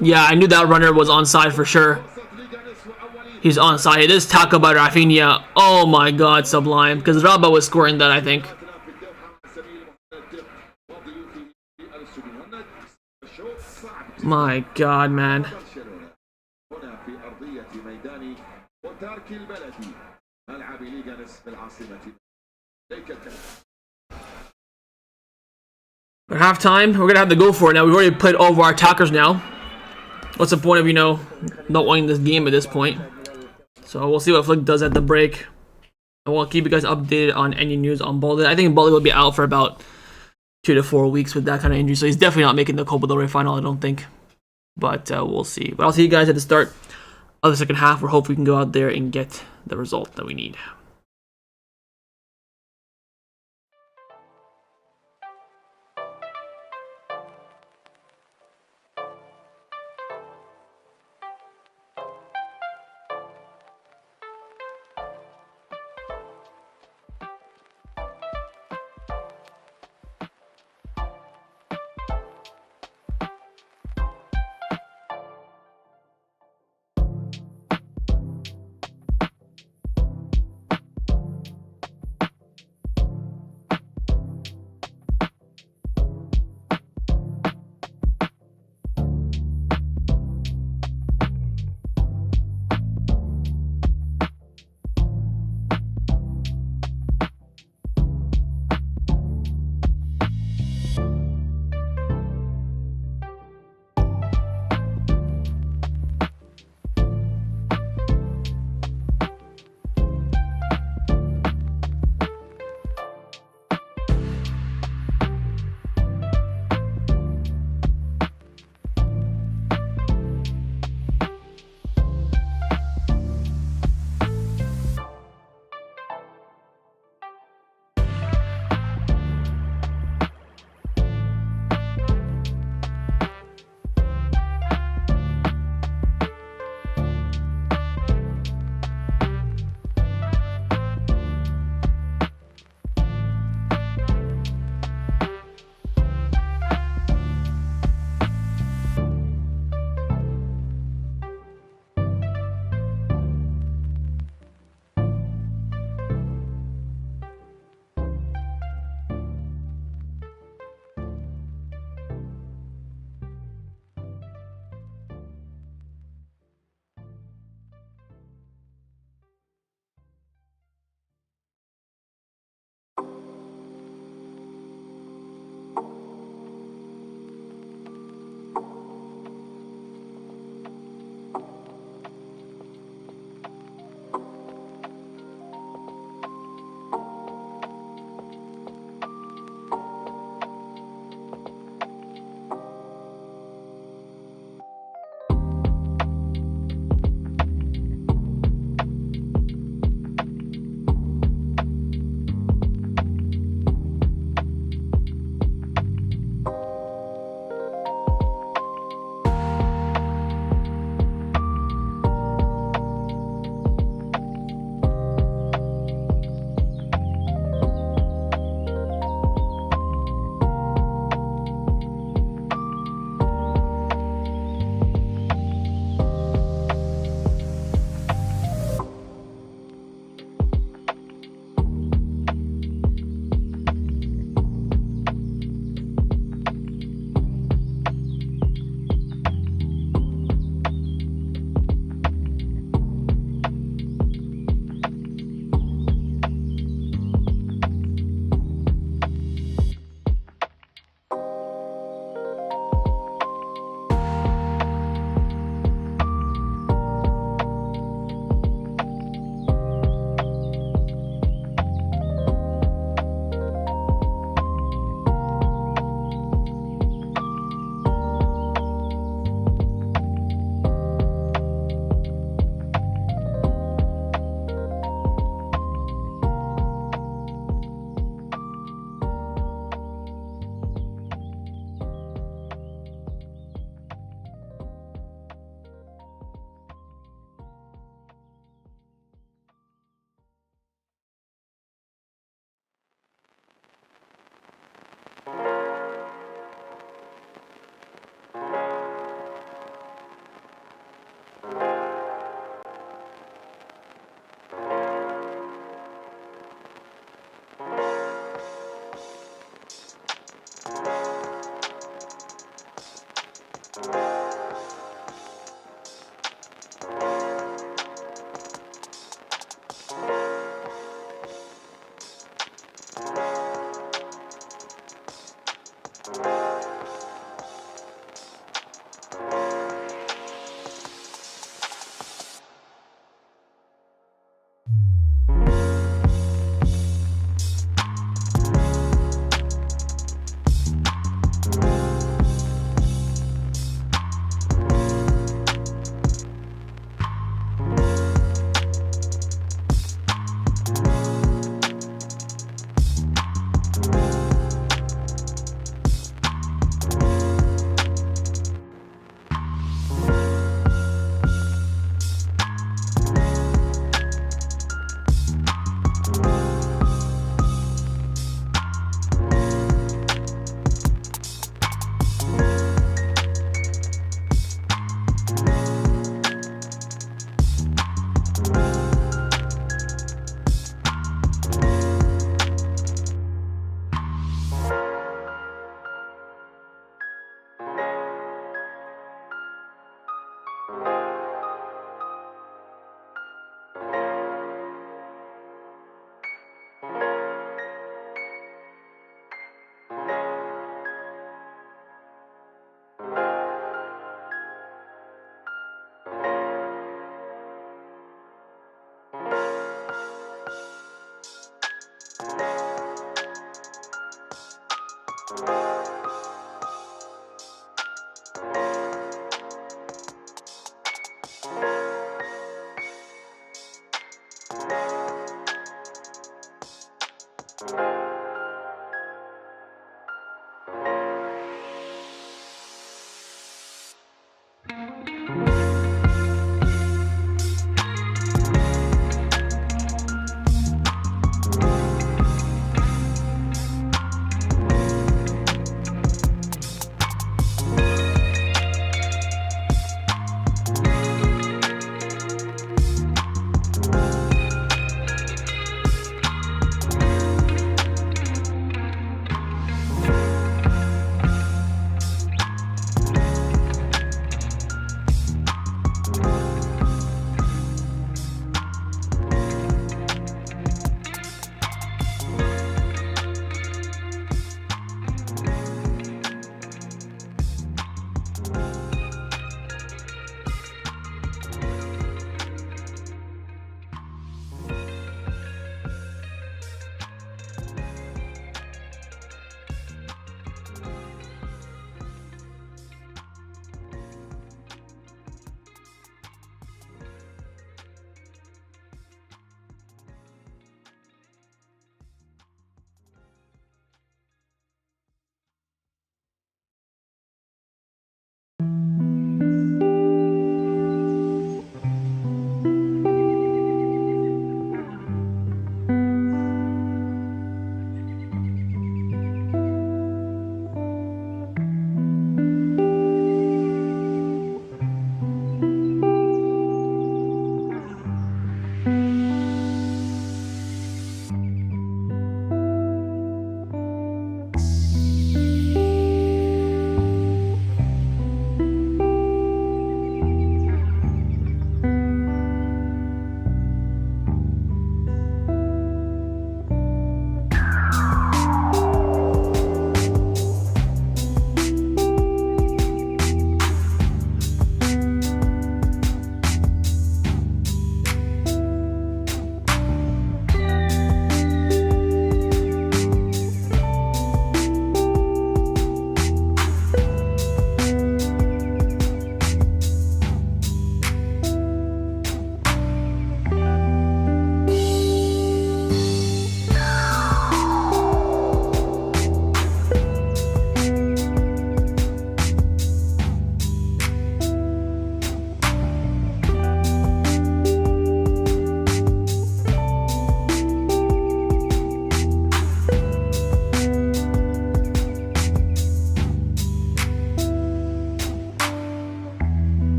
[SPEAKER 1] Yeah, I knew that runner was onside for sure. He's onside. It is tackle by Rafinha. Oh my god, sublime. Because Raba was scoring that, I think. My god, man. At halftime, we're gonna have to go for it now. We've already played all of our attackers now. What's the point of, you know, not winning this game at this point? So we'll see what Flick does at the break. And we'll keep you guys updated on any news on Balde. I think Balde will be out for about 2 to 4 weeks with that kind of injury. So he's definitely not making the Copa del Rey final, I don't think. But we'll see. But I'll see you guys at the start of the second half. We're hoping we can go out there and get the result that we need.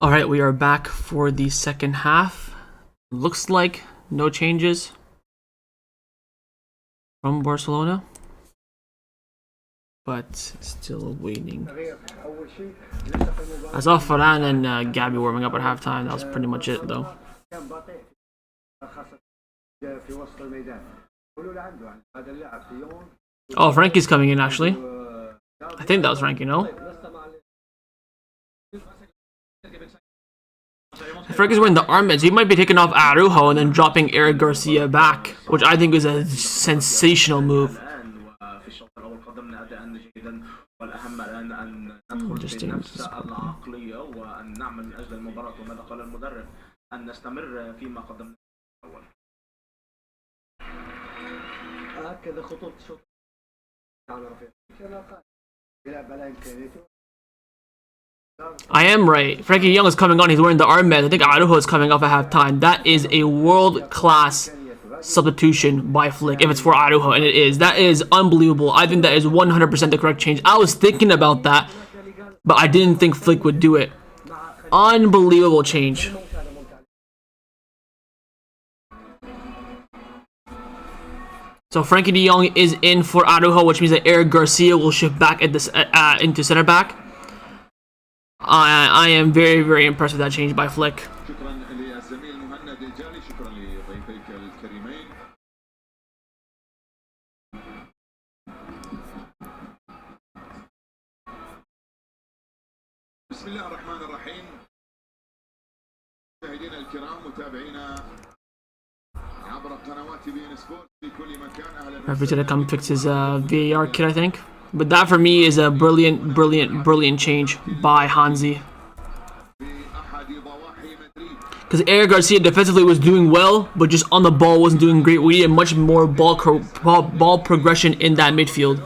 [SPEAKER 1] Alright, we are back for the second half. Looks like no changes from Barcelona, but still waiting. I saw Varane and Gabby warming up at halftime. That was pretty much it, though. Oh, Frankie's coming in, actually. I think that was Frankie, no? Frankie's wearing the armbands. He might be taking off Araujo and then dropping Eric Garcia back, which I think is a sensational move. Interesting. I am right. Frankie Young is coming on. He's wearing the armband. I think Araujo is coming off at halftime. That is a world-class substitution by Flick, if it's for Araujo, and it is. That is unbelievable. I think that is 100% the correct change. I was thinking about that, but I didn't think Flick would do it. Unbelievable change. So Frankie de Jong is in for Araujo, which means that Eric Garcia will shift back at this into center back. I am very, very impressed with that change by Flick. Referee's gonna come fix his VAR kit, I think. But that for me is a brilliant, brilliant, brilliant change by Hansi. Because Eric Garcia defensively was doing well, but just on the ball wasn't doing great. We needed much more ball progression in that midfield.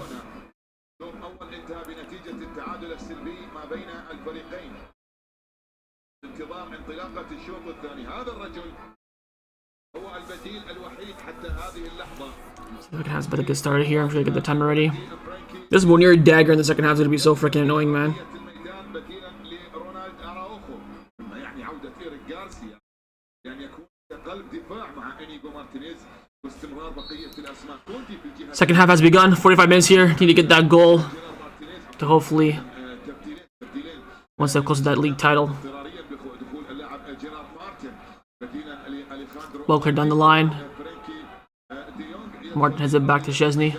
[SPEAKER 1] Second half's about to get started here. I'm sure I get the time already. This Munir dagger in the second half is going to be so freaking annoying, man. Second half has begun. 45 minutes here. Need to get that goal to hopefully one step closer to that league title. Well cleared down the line. Martin heads it back to Szczesny.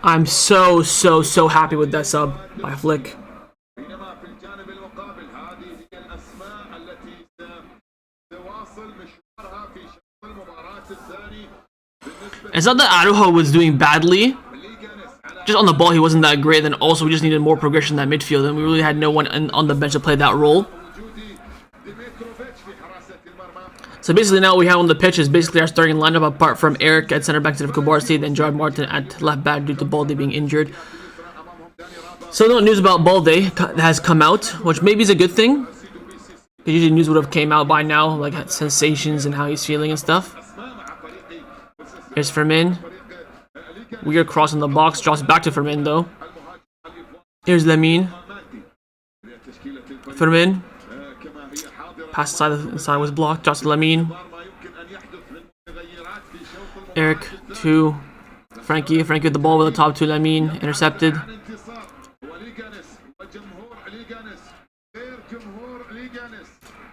[SPEAKER 1] I'm so happy with that sub by Flick. It's not that Araujo was doing badly. Just on the ball, he wasn't that great. Then also, we just needed more progression in that midfield, and we really had no one on the bench to play that role. So basically now we have on the pitch is basically our starting lineup apart from Eric at center back instead of Kubarsi, then Gerard Martin at left back due to Balde being injured. So no news about Balde has come out, which maybe is a good thing. Usually news would have came out by now, like sensations and how he's feeling and stuff. Here's Fermin. Weird cross in the box, drops back to Fermin though. Here's Lamine. Fermin. Pass inside was blocked. Just Lamine. Eric to Frankie. Frankie with the ball with the top to Lamine. Intercepted.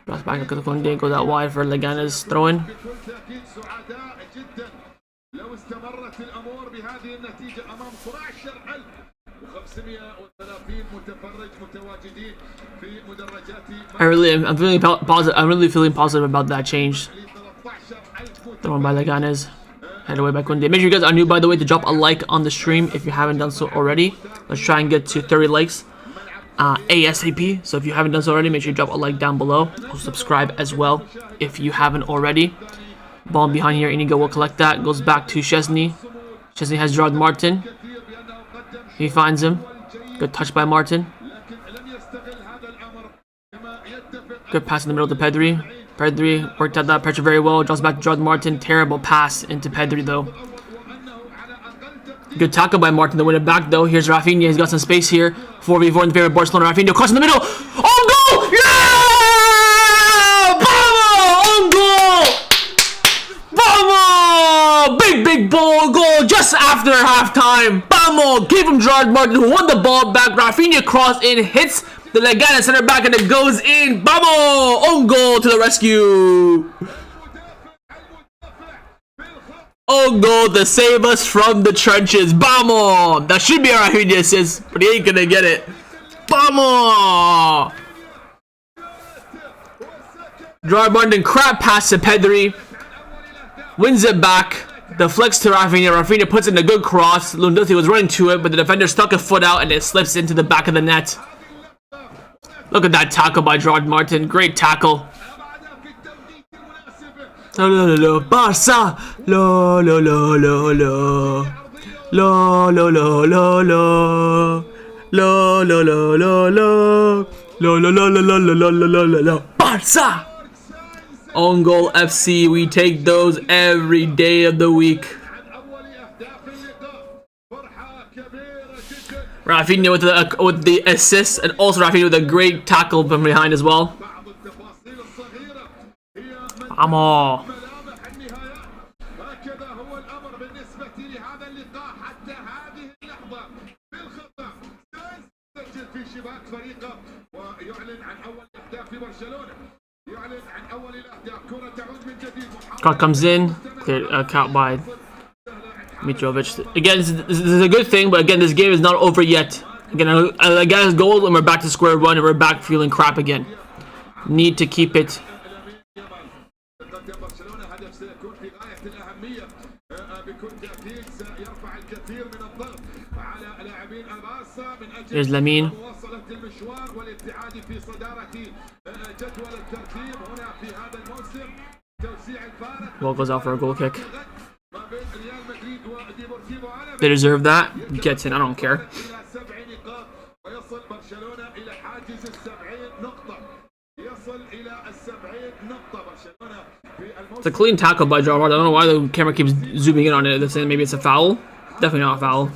[SPEAKER 1] Drops back to Conde. Goes out wide for Leganes. Throw in. I'm feeling positive. I'm really feeling positive about that change. Thrown by Leganes. Head away by Kunde. Make sure you guys are new, by the way, to drop a like on the stream if you haven't done so already. Let's try and get to 30 likes ASAP. So if you haven't done so already, make sure you drop a like down below. Also subscribe as well if you haven't already. Ball behind here. Inigo will collect that. Goes back to Szczesny. Szczesny has Gerard Martin. He finds him. Good touch by Martin. Good pass in the middle to Pedri. Pedri worked out that pressure very well. Drops back to Gerard Martin. Terrible pass into Pedri though. Good tackle by Martin to win it back though. Here's Rafinha. He's got some space here. 4v4 in the favor of Barcelona. Rafinha cross in the middle. On goal! Yeah! Vamos! On goal! Vamos! Big ball goal just after halftime. Vamos! Gave him Gerard Martin, who won the ball back. Rafinha cross in, hits the Leganes center back, and it goes in. Vamos! On goal to the rescue. Oh, goal to save us from the trenches. Vamos! That should be a Rafinha assist, but he ain't gonna get it. Vamos! Gerard Martin crap pass to Pedri. Wins it back. Deflects to Rafinha. Rafinha puts in a good cross. Lewandowski was running to it, but the defender stuck a foot out and it slips into the back of the net. Look at that tackle by Gerard Martin. Great tackle. Lo lo lo Barca, lo lo lo lo lo lo lo lo lo lo lo lo lo lo lo lo Barca. Own goal FC. We take those every day of the week. Rafinha with the assist, and also Rafinha with a great tackle from behind as well. Vamos. Car comes in, cleared out by Mitrovic. Again, this is a good thing, but again, this game is not over yet. Again, Leganes goal, and we're back to square one, and we're back feeling crap again. Need to keep it. Here's Lamine. Ball goes out for a goal kick. They deserve that. Gets in. I don't care. It's a clean tackle by Gerard. I don't know why the camera keeps zooming in on it. They're saying maybe it's a foul. Definitely not a foul.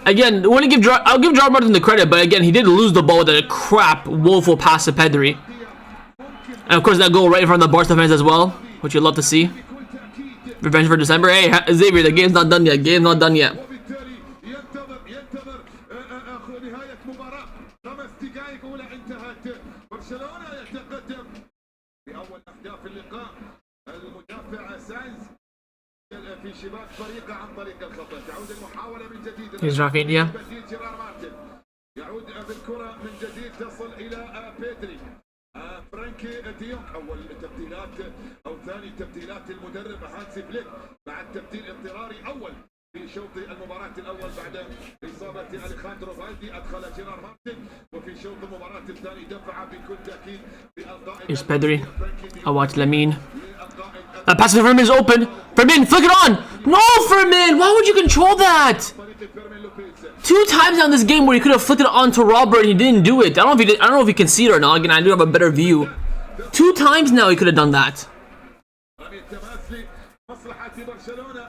[SPEAKER 1] Again, I'll give Gerard Martin the credit, but again, he did lose the ball with a crap, woeful pass to Pedri. And of course, that goal right in front of the Barca fans as well, which you'd love to see. Revenge for December. Hey, Xavier, the game's not done yet. Game's not done yet. Here's Rafinha. فرانكي ديونغ اول تبديلات او ثاني تبديلات المدرب هانسي فليك بعد تبديل اضطراري اول في شوط المباراة الاول بعد اصابة اليخاندرو فالدي ادخل جيرار مارتن وفي شوط المباراة الثاني دفع بكل تأكيد بألقاء. Here's Pedri. I'll watch Lamine. That pass to Fermin is open. Fermin, flick it on. No, Fermin, why would you control that? 2 times now in this game where he could have flicked it on to Robert and he didn't do it. I don't know if he can see it or not. Again, I do have a better view. 2 times now he could have done that.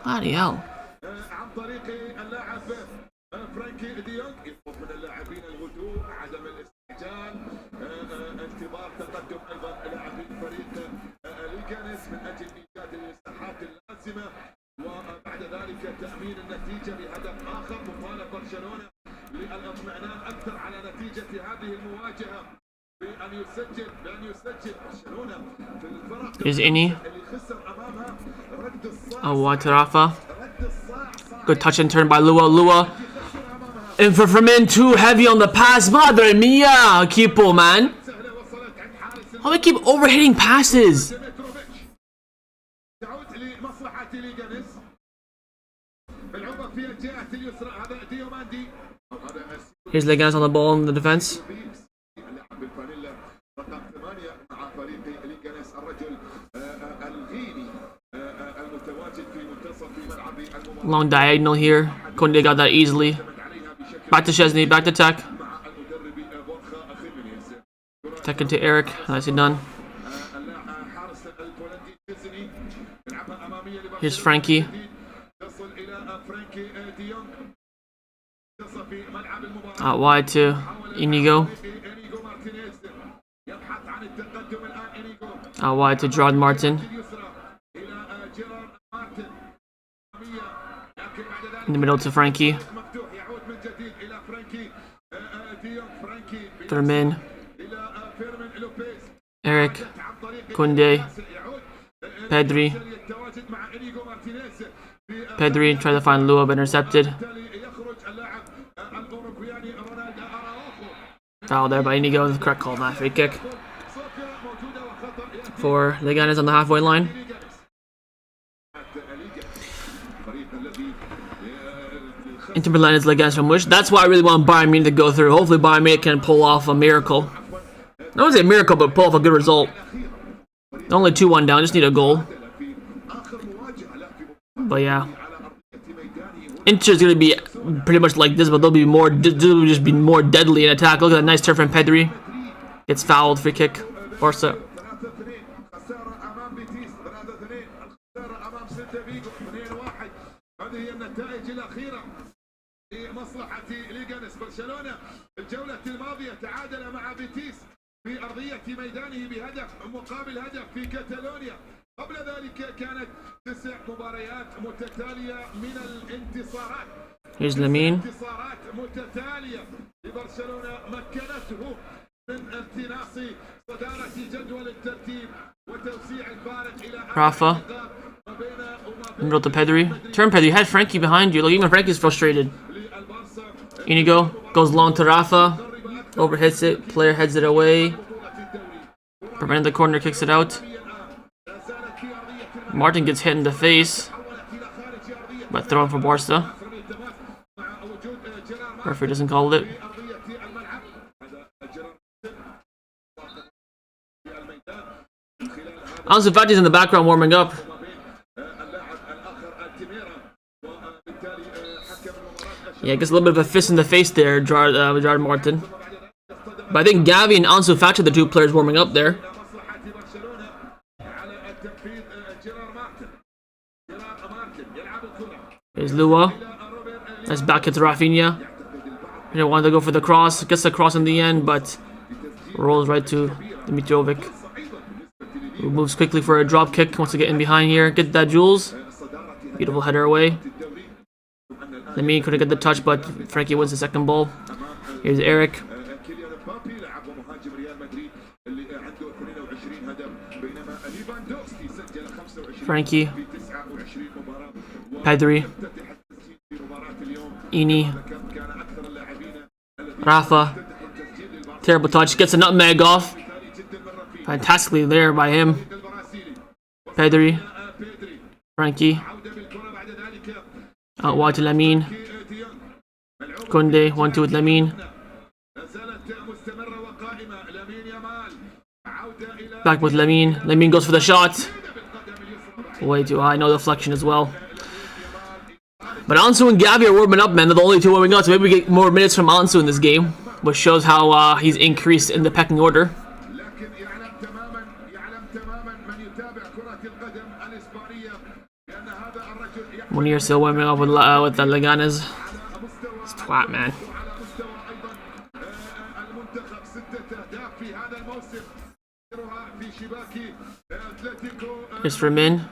[SPEAKER 1] Bloody hell. وبعد ذلك تأمين النتيجة بهدف آخر مطالب برشلونة للاطمئنان أكثر على نتيجة هذه المواجهة بأن يسجل برشلونة في الفرق اللي خسر أمامها رد الصاع. Rafa. Good touch and turn by Lua. And for Fermin, too heavy on the pass. Madre mia, Kipo, man. How do I keep overhitting passes? Here's Leganes on the ball in the defense. Long diagonal here. Koundé got that easily. Back to Chesney, back to Tech. Tech into Eric. Nicely done. Here's Frankie. Out wide to Inigo. Out wide to Gerard Martin. In the middle to Frankie. Firmin. Eric. Koundé. Pedri. Pedri tried to find Lua but intercepted. Foul there by Inigo. The correct call, that free kick. For Leganes on the halfway line. Inter Milan is Leganes from which. That's why I really want Bayern Munich to go through. Hopefully Bayern Munich can pull off a miracle. I don't say a miracle, but pull off a good result. Only 2-1 down, just need a goal. But yeah. Inter's gonna be pretty much like this, but they'll just be more deadly in attack. Look at that nice turn from Pedri. Gets fouled, free kick. Barca.
[SPEAKER 2] هذه هي النتائج الأخيرة لمصلحة ليغانس. برشلونة الجولة الماضية تعادل مع بيتيس في أرضية ميدانه بهدف مقابل هدف في كاتالونيا. قبل ذلك كانت 9 مباريات متتالية من الانتصارات.
[SPEAKER 1] Here's Lamine.
[SPEAKER 2] انتصارات متتالية لبرشلونة مكنته من اقتناص صدارة جدول الترتيب وتوسيع الفارق إلى
[SPEAKER 1] Rafa. Middle to Pedri. Turn Pedri. You had Frankie behind you. Look, even Frankie's frustrated. Inigo goes long to Rafa. Overhits it. Player heads it away. Prevented the corner, kicks it out. Martin gets hit in the face. But thrown for Barca. Referee doesn't call it. Ansu Fati's in the background warming up. Yeah, gets a little bit of a fist in the face there, Gerard Martin. But I think Gavi and Ansu Fati are the two players warming up there. Here's Lua. Nice back hit to Rafinha. He didn't want to go for the cross. Gets the cross in the end, but rolls right to Dimitrovic. Who moves quickly for a drop kick. Wants to get in behind here. Get that, Jules. Beautiful header away. Lamine couldn't get the touch, but Frankie wins the second ball. Here's Eric. Frankie. Pedri. Ini. Rafa. Terrible touch. Gets a nutmeg off. Fantastically there by him. Pedri. Frankie. Out wide to Lamine. Koundé, 1-2 with Lamine. Back with Lamine. Lamine goes for the shot. Way too high, no deflection as well. But Ansu and Gavi are warming up, man. They're the only two warming up, so maybe we get more minutes from Ansu in this game, which shows how he's increased in the pecking order. Munir still warming up with the Leganes. It's twat, man. Here's Firmin.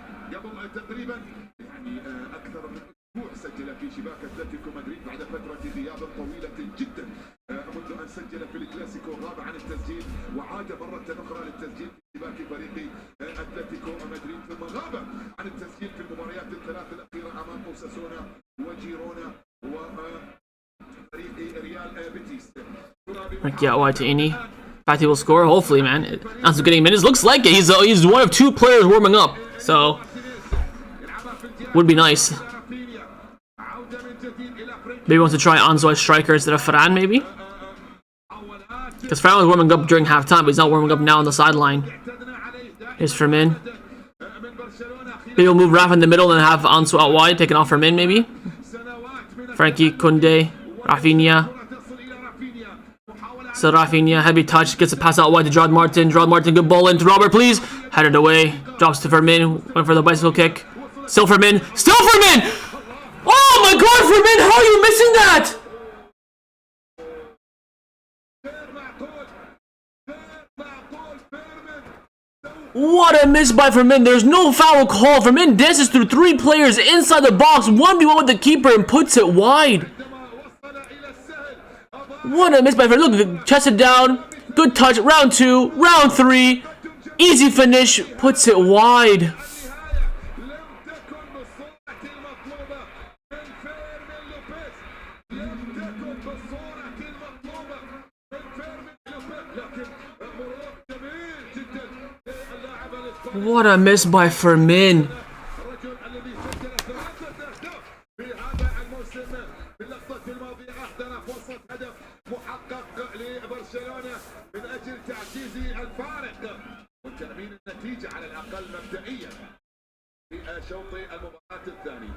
[SPEAKER 1] سجل في شباك اتلتيكو مدريد بعد فترة غياب طويلة جدا منذ أن سجل في الكلاسيكو غاب عن التسجيل وعاد مرة أخرى للتسجيل في شباك فريق اتلتيكو مدريد ثم غاب عن التسجيل في المباريات الثلاث الأخيرة أمام أوساسونا وجيرونا وفريق ريال بيتيس. Frankie out wide to Ini. Fati will score, hopefully, man. Ansu getting minutes. Looks like it. He's one of two players warming up, so would be nice. Maybe wants to try Ansu as striker instead of Ferran, maybe? Because Ferran was warming up during halftime, but he's not warming up now on the sideline. Here's Firmin. Maybe we'll move Rafa in the middle and have Ansu out wide, taking off Firmin, maybe? Frankie, Koundé, Rafinha. So Rafinha, heavy touch, gets a pass out wide to Gerard Martin. Gerard Martin, good ball into Robert, please. Headed away, drops to Firmin, went for the bicycle kick. Still Firmin, still Firmin! Oh my god, Firmin, how are you missing that? What a miss by Fermin. There's no foul call. Fermin dances through 3 players inside the box, 1v1 with the keeper, and puts it wide. What a miss by Fermin. Look, chested down. Good touch. Round 2. Round 3. Easy finish. Puts it wide. What a miss by Fermin.
[SPEAKER 2] الرجل الذي سجل 3 أهداف في هذا الموسم في اللقطة الماضية أحضر فرصة هدف محقق لبرشلونة من أجل تعزيز الفارق وتأمين النتيجة على الأقل مبدئيا في شوط المباراة الثاني.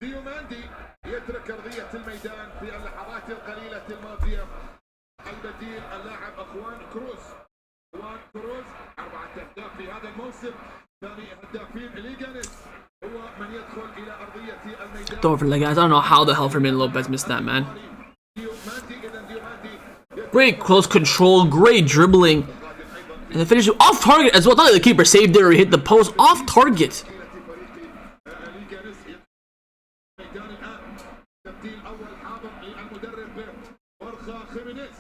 [SPEAKER 2] ديوماندي يترك أرضية الميدان في اللحظات القليلة الماضية. البديل اللاعب أخوان كروز 4 أهداف في هذا الموسم. ثاني هدافين ليغانيس هو من يدخل إلى أرضية الميدان.
[SPEAKER 1] Throw for Leganes. I don't know how the hell Fermin Lopez missed that, man. Great close control, great dribbling. And the finish off target as well. Not like the keeper saved it or he hit the post. Off target.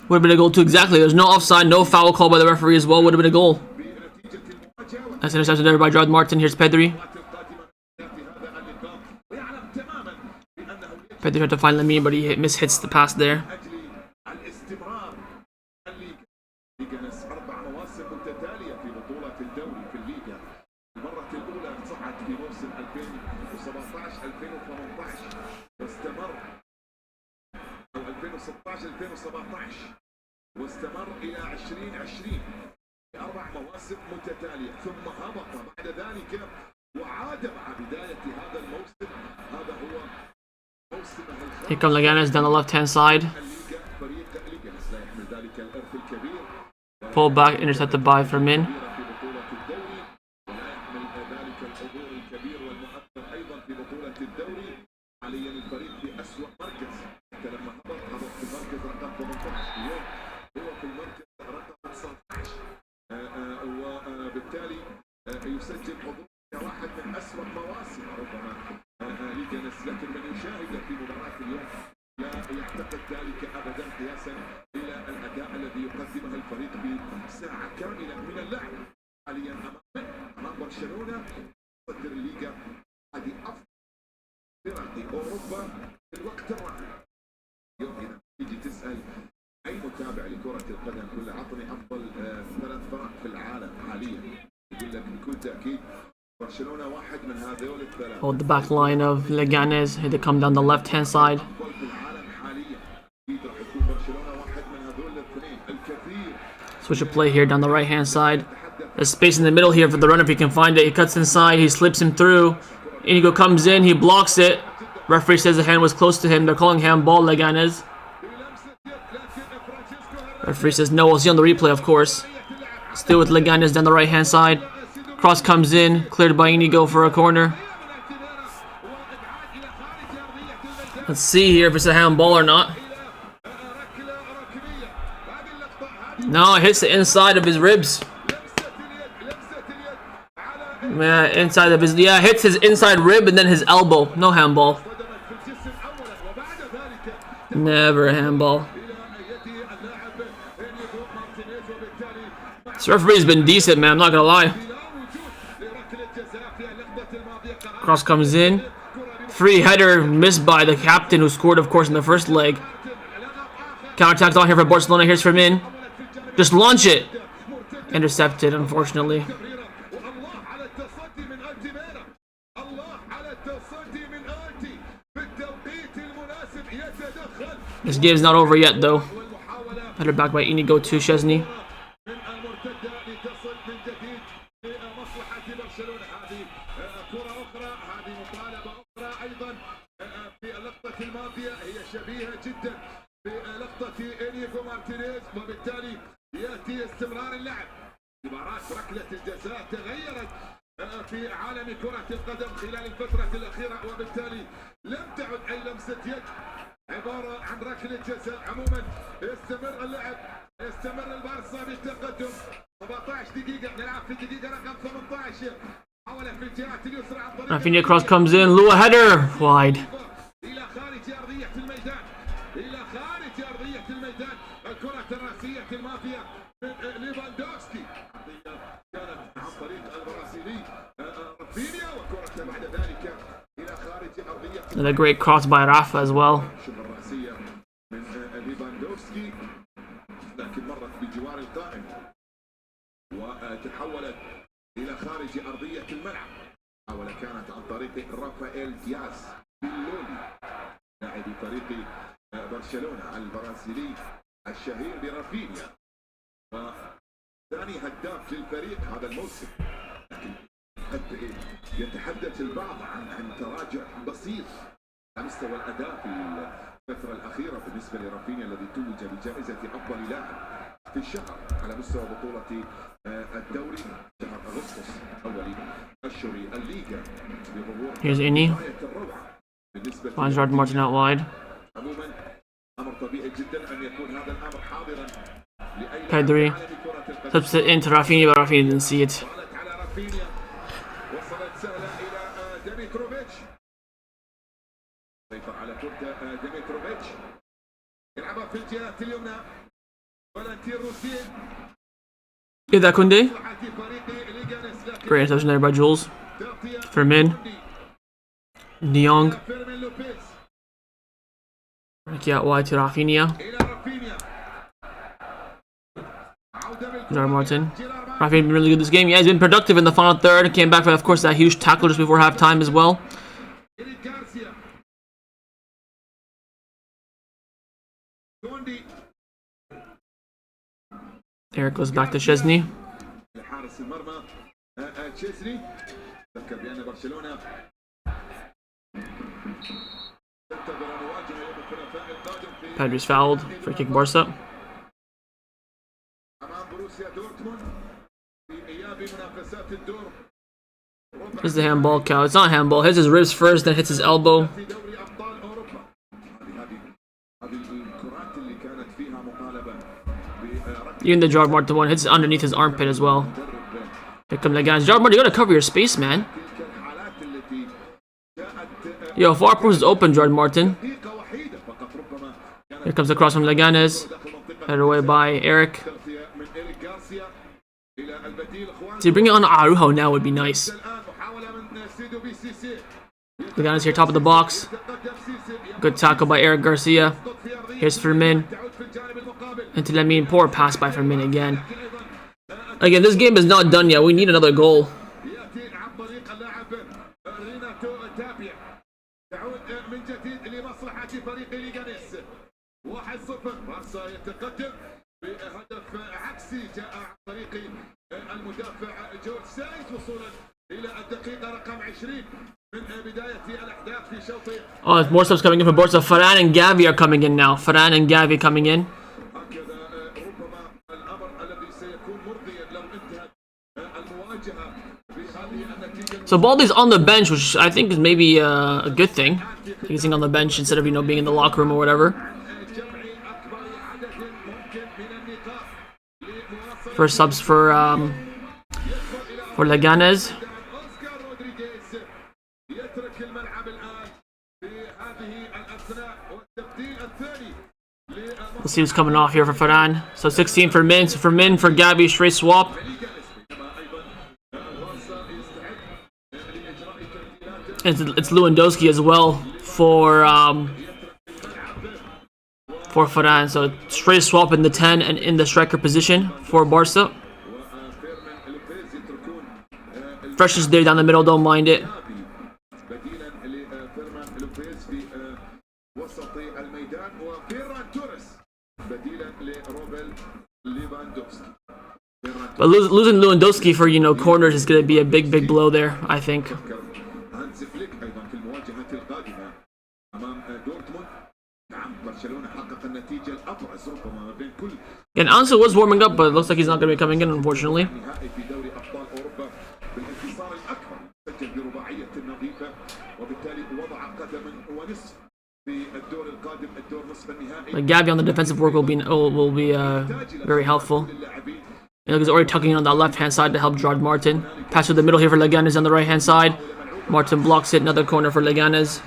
[SPEAKER 1] Would have been a goal too, exactly. There's no offside, no foul call by the referee as well. Would have been a goal. That's intercepted there by Gerard Martin. Here's Pedri. Pedri tried to find Lamine, but he mishits the pass there.
[SPEAKER 2] ليغانيس 4 مواسم متتالية في بطولة الدوري في الليغا. المرة الأولى صعد في موسم 2017-2018 واستمر أو 2016-2017 واستمر إلى 2020 ب4 مواسم متتالية ثم هبط بعد ذلك وعاد مع بداية هذا الموسم. هذا هو موسمه الخامس.
[SPEAKER 1] Here comes Leganes down the left-hand side.
[SPEAKER 2] فريق ليغانيس لا يحمل ذلك الإرث الكبير.
[SPEAKER 1] Pull back, intercepted by Fermin.
[SPEAKER 2] في بطولة الدوري ولا يحمل ذلك الحضور الكبير والمؤثر أيضا في بطولة الدوري. حاليا الفريق في أسوأ مركز حتى لما هبط في المركز رقم 18. اليوم هو في المركز رقم 19 وبالتالي يسجل حضور كواحد من أسوأ مواسم ربما ليغانيس. لكن من يشاهد في مباراة اليوم لا يعتقد ذلك أبدا قياسا إلى الأداء الذي يقدمه الفريق في ساعة كاملة من اللعب. حاليا أمام برشلونة تصدر الليغا. هذه أفضل فرق أوروبا في الوقت الراهن. اليوم إذا تيجي تسأل أي متابع لكرة القدم كل عطني أفضل 3 فرق في العالم حاليا، يقول لك بكل تأكيد برشلونة واحد من هذول الثلاثة.
[SPEAKER 1] Hold the back line of Leganes. Here they come down the left-hand side.
[SPEAKER 2] أفضل في العالم حاليا. أكيد راح يكون برشلونة واحد من هذول الاثنين. الكثير.
[SPEAKER 1] Switch of play here down the right-hand side. There's space in the middle here for the runner if he can find it. He cuts inside. He slips him through. Inigo comes in. He blocks it. Referee says the hand was close to him. They're calling handball, Leganes. Referee says no. We'll see on the replay, of course. Still with Leganes down the right-hand side. Cross comes in. Cleared by Inigo for a corner. Let's see here if it's a handball or not. No, it hits the inside of his ribs. Yeah, inside of his, yeah, hits his inside rib and then his elbow. No handball. Never a handball. This referee's been decent, man. I'm not gonna lie. Cross comes in. Free header missed by the captain who scored, of course, in the first leg. Counter-attack on here for Barcelona. Here's Fermin. Just launch it. Intercepted, unfortunately. This game's not over yet, though. Header back by Inigo to Szczesny.
[SPEAKER 2] وبالتالي ياتي استمرار اللعب. مباراة ركلة الجزاء تغيرت في عالم كرة القدم خلال الفترة الأخيرة وبالتالي لم تعد أي لمسة يد، عبارة عن ركلة جزاء. عموما يستمر اللعب، يستمر البارسا بالتقدم. 17 دقيقة نلعب في الدقيقة رقم الجهات اليسرى عن طريق
[SPEAKER 1] Rafinha cross comes in. Lua header wide.
[SPEAKER 2] الى خارج ارضيه الميدان، الى خارج ارضيه الميدان. الكره الراسيه الماضيه من ليفاندوفسكي كانت عن طريق البرازيلي رافينيا، وكره بعد ذلك الى خارج ارضيه.
[SPEAKER 1] Another great cross by Rafa as well.
[SPEAKER 2] الراسيه من ليفاندوفسكي لكن مرت بجوار القائم وتحولت الى خارج ارضيه الملعب. محاولة كانت عن طريق رافائيل دياز بيلولي لاعب فريق برشلونة البرازيلي الشهير برافينيا، وثاني هداف للفريق هذا الموسم. لكن قد يتحدث البعض عن تراجع بسيط على مستوى الاداء في الفترة الأخيرة بالنسبة لرافينيا الذي توج بجائزة أفضل لاعب في الشهر على مستوى بطولة الدوري شهر أغسطس أول أشهر الليغا بظهور
[SPEAKER 1] Here's Inni. Finds Jordan Martin out wide.
[SPEAKER 2] عموما أمر طبيعي جدا أن يكون هذا الأمر حاضرا لأي
[SPEAKER 1] Pedri flips it into Rafinha, but Rafinha didn't see it.
[SPEAKER 2] وصلت على رافينيا، وصلت سهلة إلى ديميتروفيتش، سيطر على كرة ديميتروفيتش يلعبها في الجهة اليمنى. فالنتين روسين
[SPEAKER 1] Get that Kunde. Great interception there by Jules. Firmin. De Jong. Ricky out wide to Rafinha. Jordan Martin. Rafinha been really good this game. Yeah, he's been productive in the final third. Came back for, of course, that huge tackle just before halftime as well. Eric goes back to Chesney. Pedri's fouled. Free kick Barca. This is the handball count. It's not handball. Hits his ribs first, then hits his elbow. Even the Jordan Martin one hits underneath his armpit as well. Here come Leganes. Jordan Martin, you gotta cover your space, man. Yo, far post is open, Jordan Martin. Here comes the cross from Leganes. Headed away by Eric. See, bring it on Arujo now would be nice. Leganes here, top of the box. Good tackle by Eric Garcia. Here's Firmin. Into Lamine. Poor pass by Firmin again. Again, this game is not done yet. We need another goal. Oh, more subs coming in for Barca. Varane and Gavi are coming in now. Varane and Gavi coming in. So Baldy's on the bench, which I think is maybe a good thing. He's on the bench instead of, being in the locker room or whatever. First subs for Leganes. Let's see who's coming off here for Varane. So 16 for Min. So for Min, for Gavi, straight swap. It's Lewandowski as well for Varane. So straight swap in the 10 and in the striker position for Barca. Freshness there down the middle, don't mind it. But losing Lewandowski for, corners is going to be a big blow there, I think. And Ansu was warming up, but it looks like he's not going to be coming in, unfortunately. Like Gavi on the defensive work will be very helpful. He's already tucking in on that left-hand side to help Gerard Martin. Pass to the middle here for Leganes on the right-hand side. Martin blocks it. Another corner for Leganes.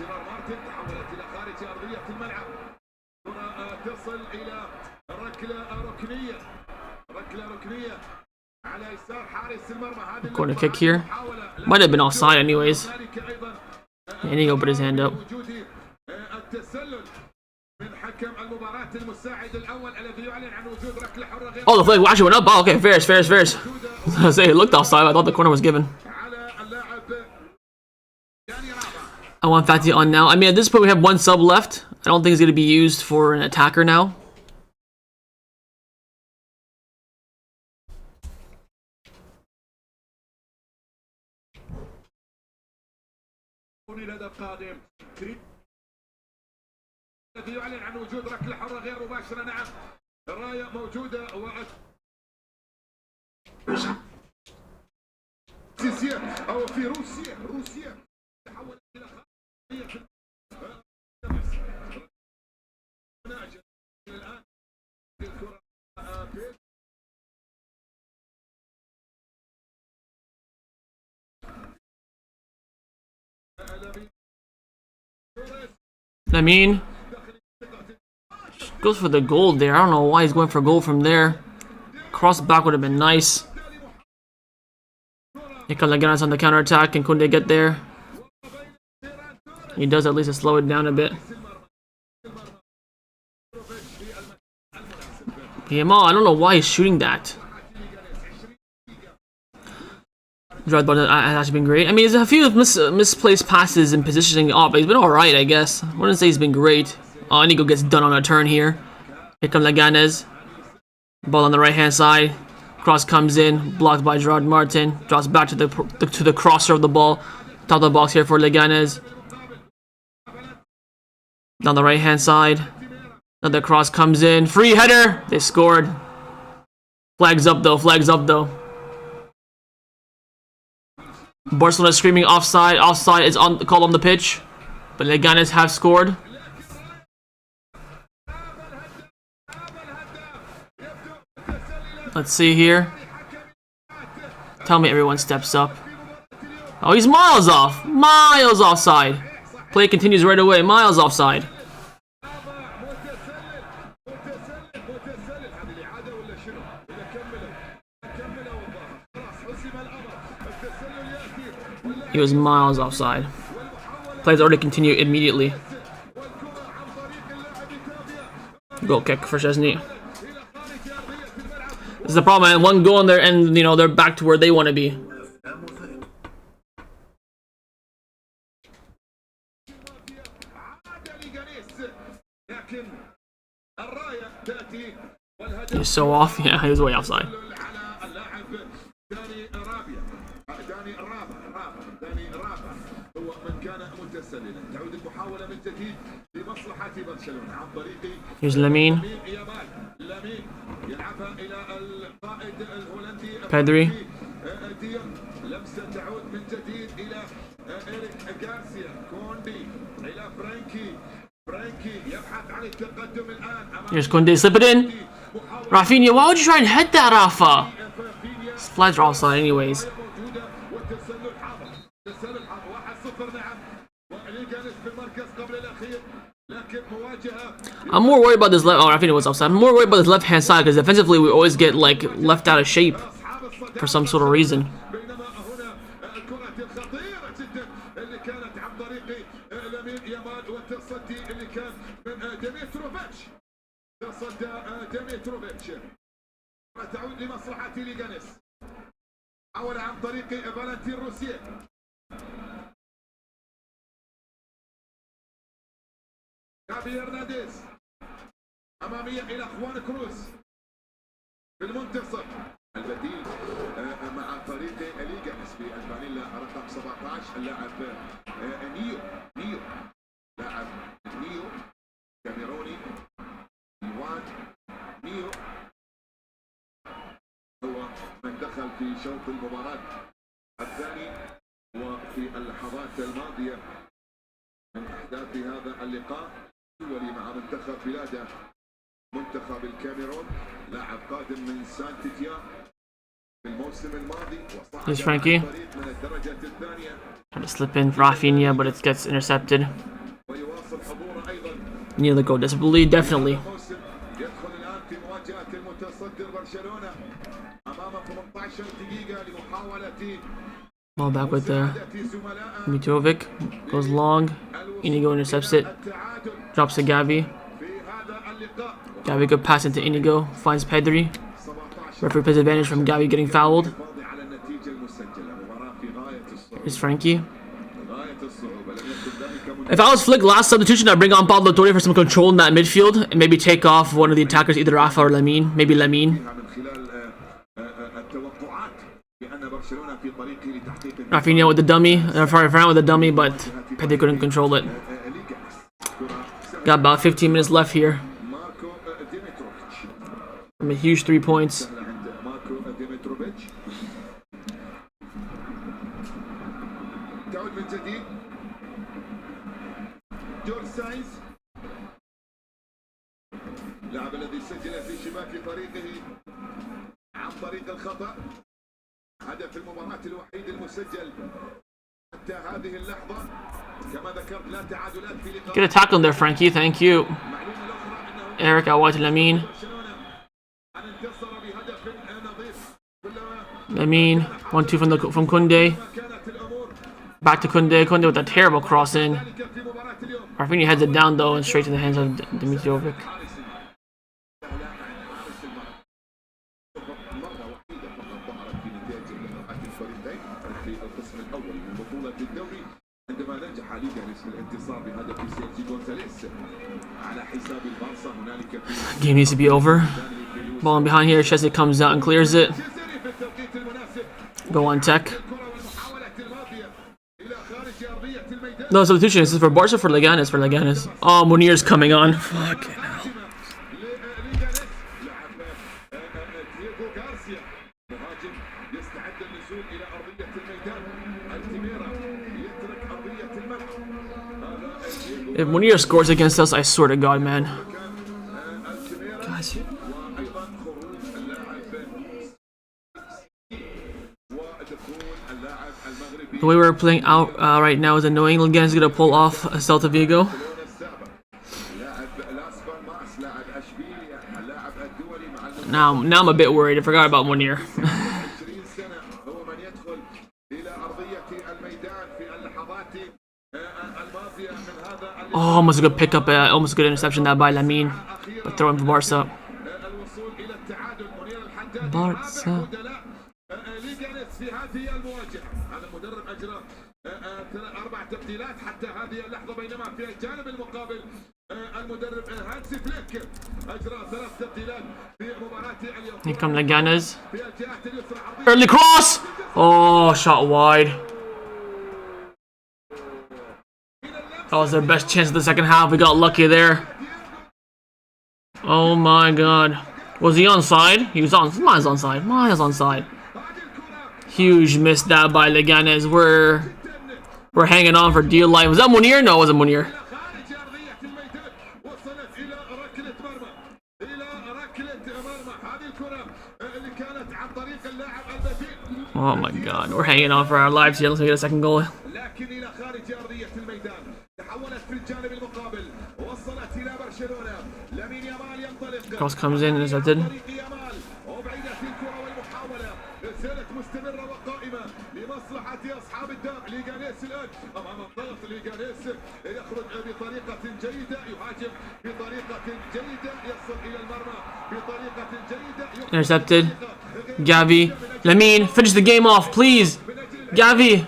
[SPEAKER 1] Corner kick here. Might have been offside anyways. And he opened his hand up. Oh, the flag actually went up. Oh, okay, fairs. I was say it looked offside. I thought the corner was given. I want Fatih on now. I mean, at this point we have one sub left. I don't think it's going to be used for an attacker now.
[SPEAKER 2] الذي يعلن عن وجود ركلة حرة غير مباشرة. نعم الراية موجودة أو في روسيا تحول إلى الآن
[SPEAKER 1] Lamine goes for the goal there. I don't know why he's going for a goal from there. Cross back would have been nice. Here comes Leganes on the counter attack. Can Koundé get there? He does at least to slow it down a bit. Yamal, I don't know why he's shooting that. Gerard Martin has actually been great. I mean, there's a few misplaced passes and positioning up, but he's been alright, I guess. I wouldn't say he's been great. Oh, Inigo gets done on a turn here. Here comes Leganes. Ball on the right-hand side. Cross comes in, blocked by Gerard Martin. Drops back to the crosser of the ball. Top of the box here for Leganes. Down the right-hand side. Another cross comes in. Free header. They scored. Flags up though. Barcelona screaming offside. Offside is called on the pitch. But Leganes have scored. Let's see here. Tell me everyone steps up. Oh, he's miles off. Miles offside. Play continues right away. Miles offside. He was miles offside. Plays already continue immediately. Goal kick for Chesney. This is the problem, man. One goal in there, and they're back to where they want to be. He's so off. Yeah, he was way offside. Here's Lamine. Pedri. Here's Koundé, slip it in. Rafinha, why would you try and head that, Rafa? Flags are offside anyways. I'm more worried about this left. Oh, Rafinha was offside. I'm more worried about this left-hand side because defensively we always get left out of shape for some sort of reason.
[SPEAKER 2] تعود لمصلحة ليغانيس. حاول عن طريق فالنتين روسيا. جافي هرنانديز أمامية إلى خوان كروز في المنتصف. البديل مع فريق ليغانيس بالفانيلا رقم 17 اللاعب نيو لاعب نيو كاميروني يوان نيو هو من دخل في شوط المباراة الثاني وفي اللحظات الماضية من أحداث هذا اللقاء الدولي مع منتخب بلاده منتخب الكاميرون لاعب قادم من سانتيتيا
[SPEAKER 1] Here's Frankie. Trying to slip in Rafinha, but it gets intercepted. Near the goal, lead definitely. Ball back with Mitrovic. Goes long. Inigo intercepts it. Drops to Gavi. Gavi could pass into Inigo. Finds Pedri. Referee plays advantage from Gavi getting fouled. Here's Frankie. If I was Flick last substitution, I'd bring on Pablo Torre for some control in that midfield and maybe take off one of the attackers, either Rafa or Lamine. Maybe Lamine. Rafinha with the dummy. Ferran with the dummy, but Pedri couldn't control it. Got about 15 minutes left here. From a huge 3 points.
[SPEAKER 2] اللاعب الذي سجل في شباك طريقه عن طريق الخطأ هدف المباراة الوحيد المسجل حتى هذه اللحظة كما ذكرت لا تعادلات في لقاء.
[SPEAKER 1] Get a tackle there, Frankie. Thank you. Eric out wide to Lamine. Lamine 1-2 from Koundé. Back to Koundé. Koundé with a terrible cross in. Rafinha heads it down though and straight to the hands of Dimitrovic. Game needs to be over. Ball in behind here. Chesney comes out and clears it. Go on tech. No substitution. This is for Barca, for Leganes, for Leganes. Oh, Munir's coming on. Fucking hell. If Munir scores against us, I swear to God, man. Guys. The way we're playing out right now is annoying. Leganes is gonna pull off Celta Vigo. Now I'm a bit worried. I forgot about Munir. Oh, almost a good pickup, almost a good interception that by Lamine, but throwing for Barca. Barca.
[SPEAKER 2] في هذه المواجهة هذا المدرب أجرى 4 تبديلات حتى هذه اللحظة بينما في الجانب المقابل المدرب هانس فليك أجرى 3 تبديلات في مباراة اليوم.
[SPEAKER 1] Here come Leganes. Early cross! Oh, shot wide. That was their best chance of the second half. We got lucky there. Oh my God. Was he onside? He was on. Mine's onside. Mine is onside. Huge miss that by Leganes. We're hanging on for dear life. Was that Munir? No, it wasn't Munir. Oh my God, we're hanging on for our lives here. Let's get a second goal. Cross comes in, intercepted. لمصلحة أصحاب الدار. ليغانيس الآن أمام الضغط. ليغانيس يخرج بطريقة جيدة، يهاجم بطريقة جيدة، يصل إلى المرمى بطريقة جيدة. Intercepted. Gavi. Lamine, finish the game off, please. Gavi.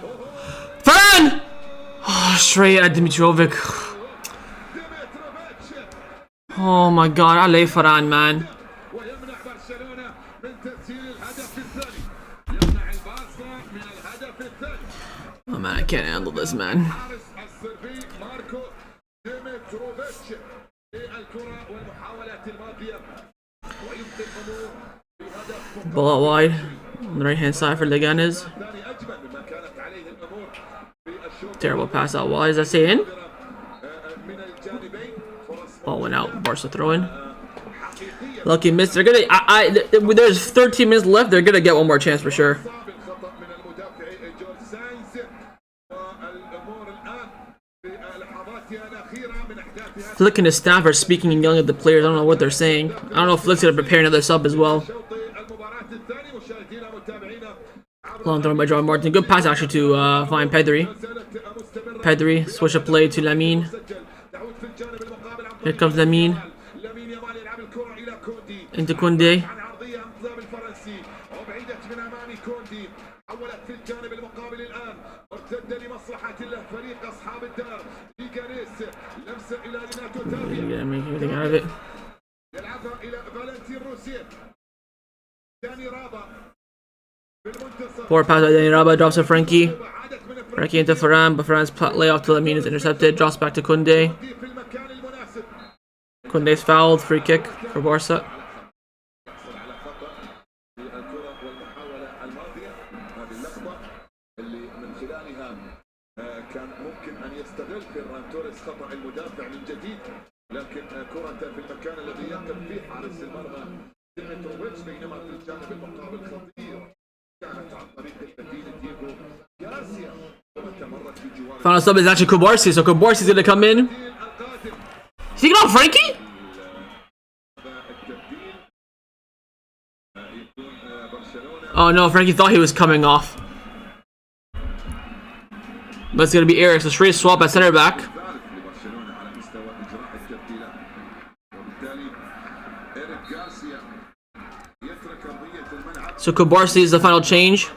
[SPEAKER 1] Ferran! Oh, straight at Dimitrovic. Oh my God, allez Ferran, man. Oh man, I can't handle this, man. Ball out wide on the right hand side for Leganes. Terrible pass out wide. Is that say in? Ball went out. Barca throw in. Lucky miss. They're gonna. There's 13 minutes left. They're gonna get one more chance for sure. Flick and his staff are speaking and yelling at the players. I don't know what they're saying. I don't know if Flick's gonna prepare another sub as well. Long throw by John Martin. Good pass actually to find Pedri. Pedri switch a play to Lamine. Here comes Lamine. Into Koundé. Yeah, make everything out of it. Poor pass by Dani Raba, drops to Frankie. Frankie into Ferran, but Ferran's layoff to Lamine is intercepted. Drops back to Koundé. Koundé's fouled. Free kick for Barca.
[SPEAKER 2] كان ممكن ان يستغل فيران توريس خطا المدافع من جديد، لكن كرة في المكان الذي يقف فيه حارس المرمى ديمتروفيتش، بينما في الجانب المقابل خطير كانت عن طريق البديل دييغو جارسيا وتمرت في جوار.
[SPEAKER 1] Final sub is actually Kubarsi, so Kubarsi's gonna come in. Is he going Frankie? Oh no, Frankie thought he was coming off. But it's going to be Eric, so straight swap at center back. So Kubarsi is the final change.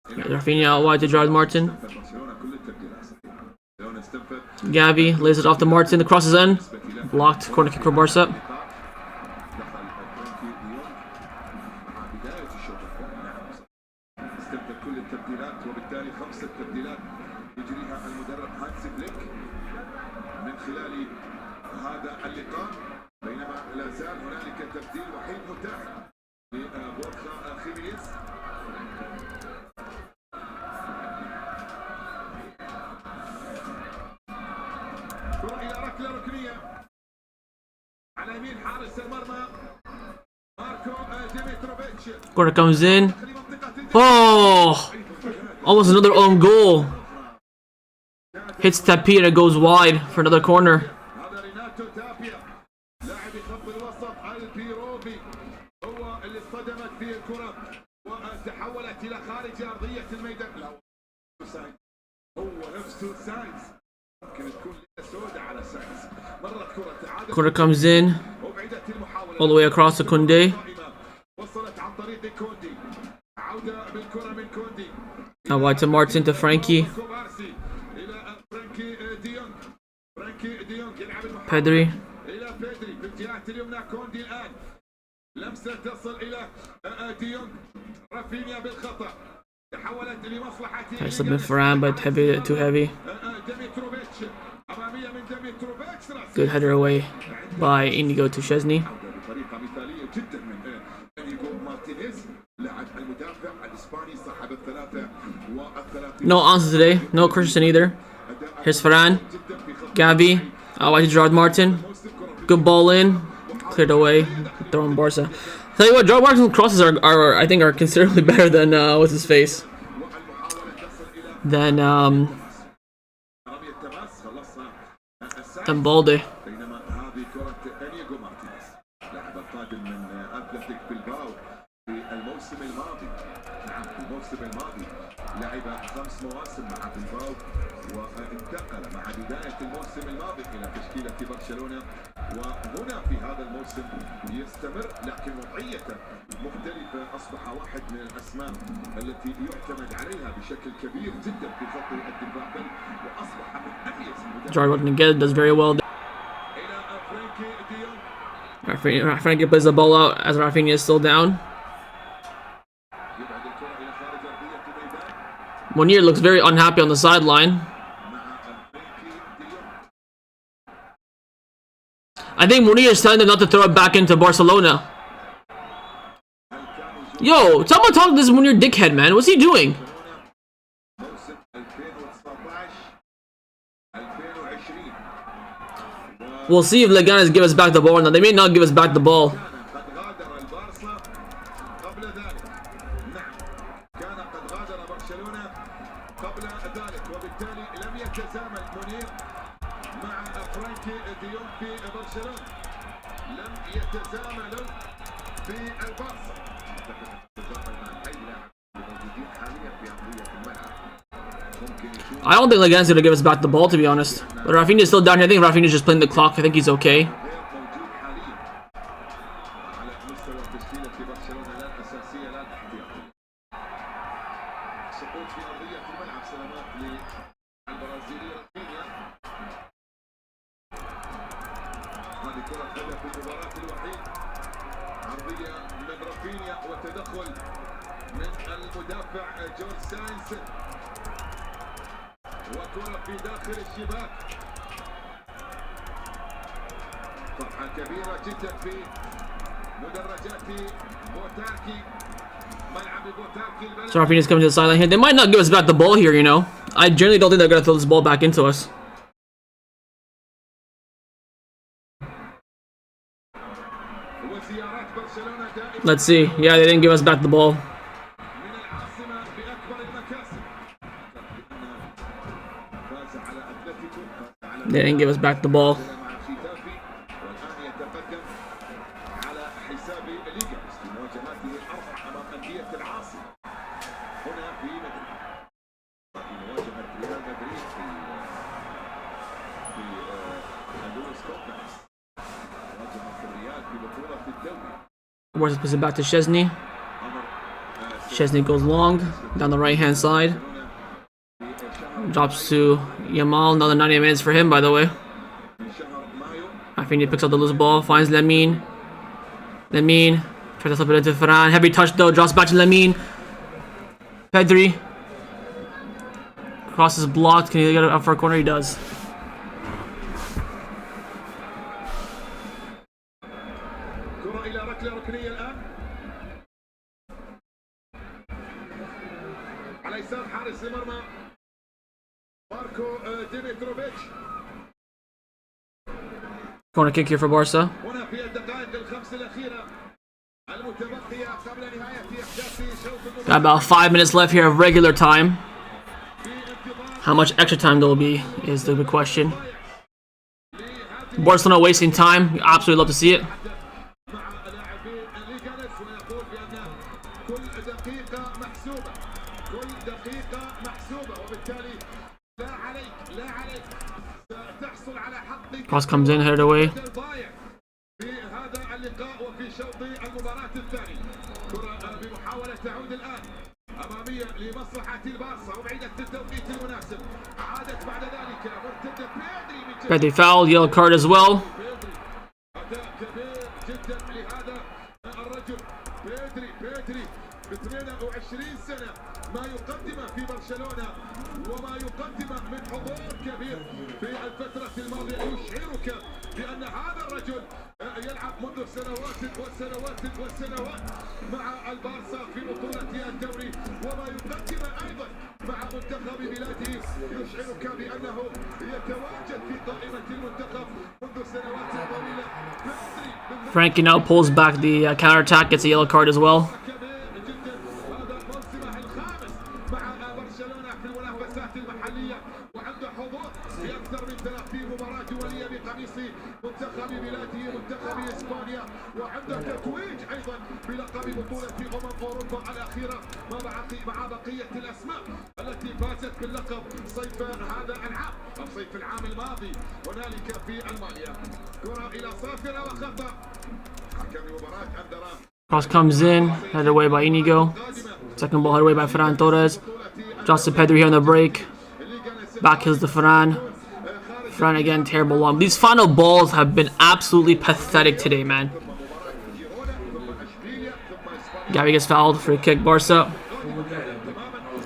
[SPEAKER 1] Rafinha out wide to Gerard Martin. Gavi lays it off to Martin. The cross is in. Blocked. Corner kick for Barca. Corner comes in. Oh! Almost another own goal. Hits Tapia and it goes wide for another corner. Corner comes in. All the way across to Koundé. Now wide to Martin to Frankie. Pedri. I submit Ferran, but heavy, too heavy. Good header away by Inigo to Chesney. No answer today. No Christensen either. Here's Ferran. Gavi. Wide to Gerard Martin. Good ball in. Cleared away. Throwing Barca. Tell you what, Gerard Martin's crosses are I think are considerably better than what's his face. Than Balde. لعب 5 مواسم مع بلباو وانتقل مع بداية الموسم الماضي إلى تشكيلة برشلونة، وهنا في هذا الموسم يستمر لكن وضعيته مختلفة. أصبح واحد من الأسماء التي يعتمد عليها بشكل كبير جدا في خط الدفاع، بل وأصبح من أميز المدافعين. Gerard again does very well. Frankie plays the ball out as Rafinha is still down. Munir looks very unhappy on the sideline. I think Munir is telling them not to throw it back into Barcelona. Yo, someone talk to this Munir dickhead, man. What's he doing?
[SPEAKER 2] موسم 2019-2020
[SPEAKER 1] We'll see if Leganes give us back the ball or not. They may not give us back the ball.
[SPEAKER 2] قد غادر البارسا قبل ذلك. نعم كان قد غادر برشلونة قبل ذلك وبالتالي لم يتزامن منير مع فرانكي ديون في برشلونة. لم يتزامنوا في البارسا.
[SPEAKER 1] I don't think Leganes is gonna give us back the ball, to be honest. But Rafinha is still down here. I think Rafinha is just playing the clock. I think he's okay.
[SPEAKER 2] وكرة في داخل الشباك. فرحة كبيرة جدا في مدرجات بوتاكي. ملعب بوتاكي.
[SPEAKER 1] So Rafinha's coming to the sideline here. They might not give us back the ball here, you know. I generally don't think they're gonna throw this ball back into us.
[SPEAKER 2] وزيارات برشلونة دائما
[SPEAKER 1] Let's see. Yeah, they didn't give us back the ball.
[SPEAKER 2] من العاصمة بأكبر المكاسب. فاز على أتلتيكو.
[SPEAKER 1] They didn't give us back the ball.
[SPEAKER 2] مع ختافي والآن يتقدم على حساب ليغا في مواجهاته الأربع أمام أندية العاصمة هنا في مدريد. في مواجهة ريال مدريد في لويس كومباكس. مواجهة الريال في بطولة الدوري.
[SPEAKER 1] Where's it back to Chesney? Chesney goes long down the right hand side. Drops to Yamal. Another 90 minutes for him, by the way. Rafinha picks up the loose ball, finds Lamine. Lamine tries to slip it into Ferran. Heavy touch though, drops back to Lamine. Pedri. Crosses blocked. Can he get it up for a corner? He does.
[SPEAKER 2] كرة إلى ركلة ركنية الآن. على يسار حارس المرمى ماركو ديمتروفيتش.
[SPEAKER 1] Corner kick here for Barca.
[SPEAKER 2] هنا في الدقائق الخمس الأخيرة المتبقية قبل نهاية أحداث شوط
[SPEAKER 1] Got about 5 minutes left here of regular time. How much extra time there will be is the big question. Barcelona wasting time. You absolutely love to see it.
[SPEAKER 2] مع لاعبي ليغانس ويقول بأن كل دقيقة محسوبة. كل دقيقة محسوبة وبالتالي لا عليك ستحصل على حق
[SPEAKER 1] Cross comes in, headed away.
[SPEAKER 2] الضايع في هذا اللقاء وفي شوط المباراة الثاني. كرة بمحاولة تعود الآن أمامية لمصلحة البارسا وبعيدة التوقيت المناسب. عادت بعد ذلك مرتدة بيدري من
[SPEAKER 1] Pedri fouled, yellow card as well.
[SPEAKER 2] أداء كبير جدا لهذا الرجل بيدري ب 22 سنة ما يقدمه في برشلونة وما يقدمه من حضور كبير في الفترة الماضية يشعرك بأن هذا الرجل يلعب منذ سنوات وسنوات مع البارسا في بطولة الدوري وما يقدمه أيضا مع منتخب بلاده يشعرك بأنه يتواجد في قائمة المنتخب منذ سنوات طويلة.
[SPEAKER 1] Frankie now pulls back the counter-attack, gets a yellow card as well.
[SPEAKER 2] وعنده حضور في أكثر من 30 مباراة دولية بقميص منتخب بلاده منتخب إسبانيا وعنده تتويج أيضا بلقب بطولة أوروبا الأخيرة مع بقية الأسماء التي فازت باللقب صيف هذا العام أو صيف العام الماضي هنالك في ألمانيا. كرة إلى صافرة وخطأ حكم مباراة أندرا.
[SPEAKER 1] Cross comes in, headed away by Inigo. Second ball headed away by Ferran Torres. Drops to Pedri here on the break. Back hills to Ferran. Ferran again, terrible long. These final balls have been absolutely pathetic today, man. Gavi gets fouled for a kick. Barca.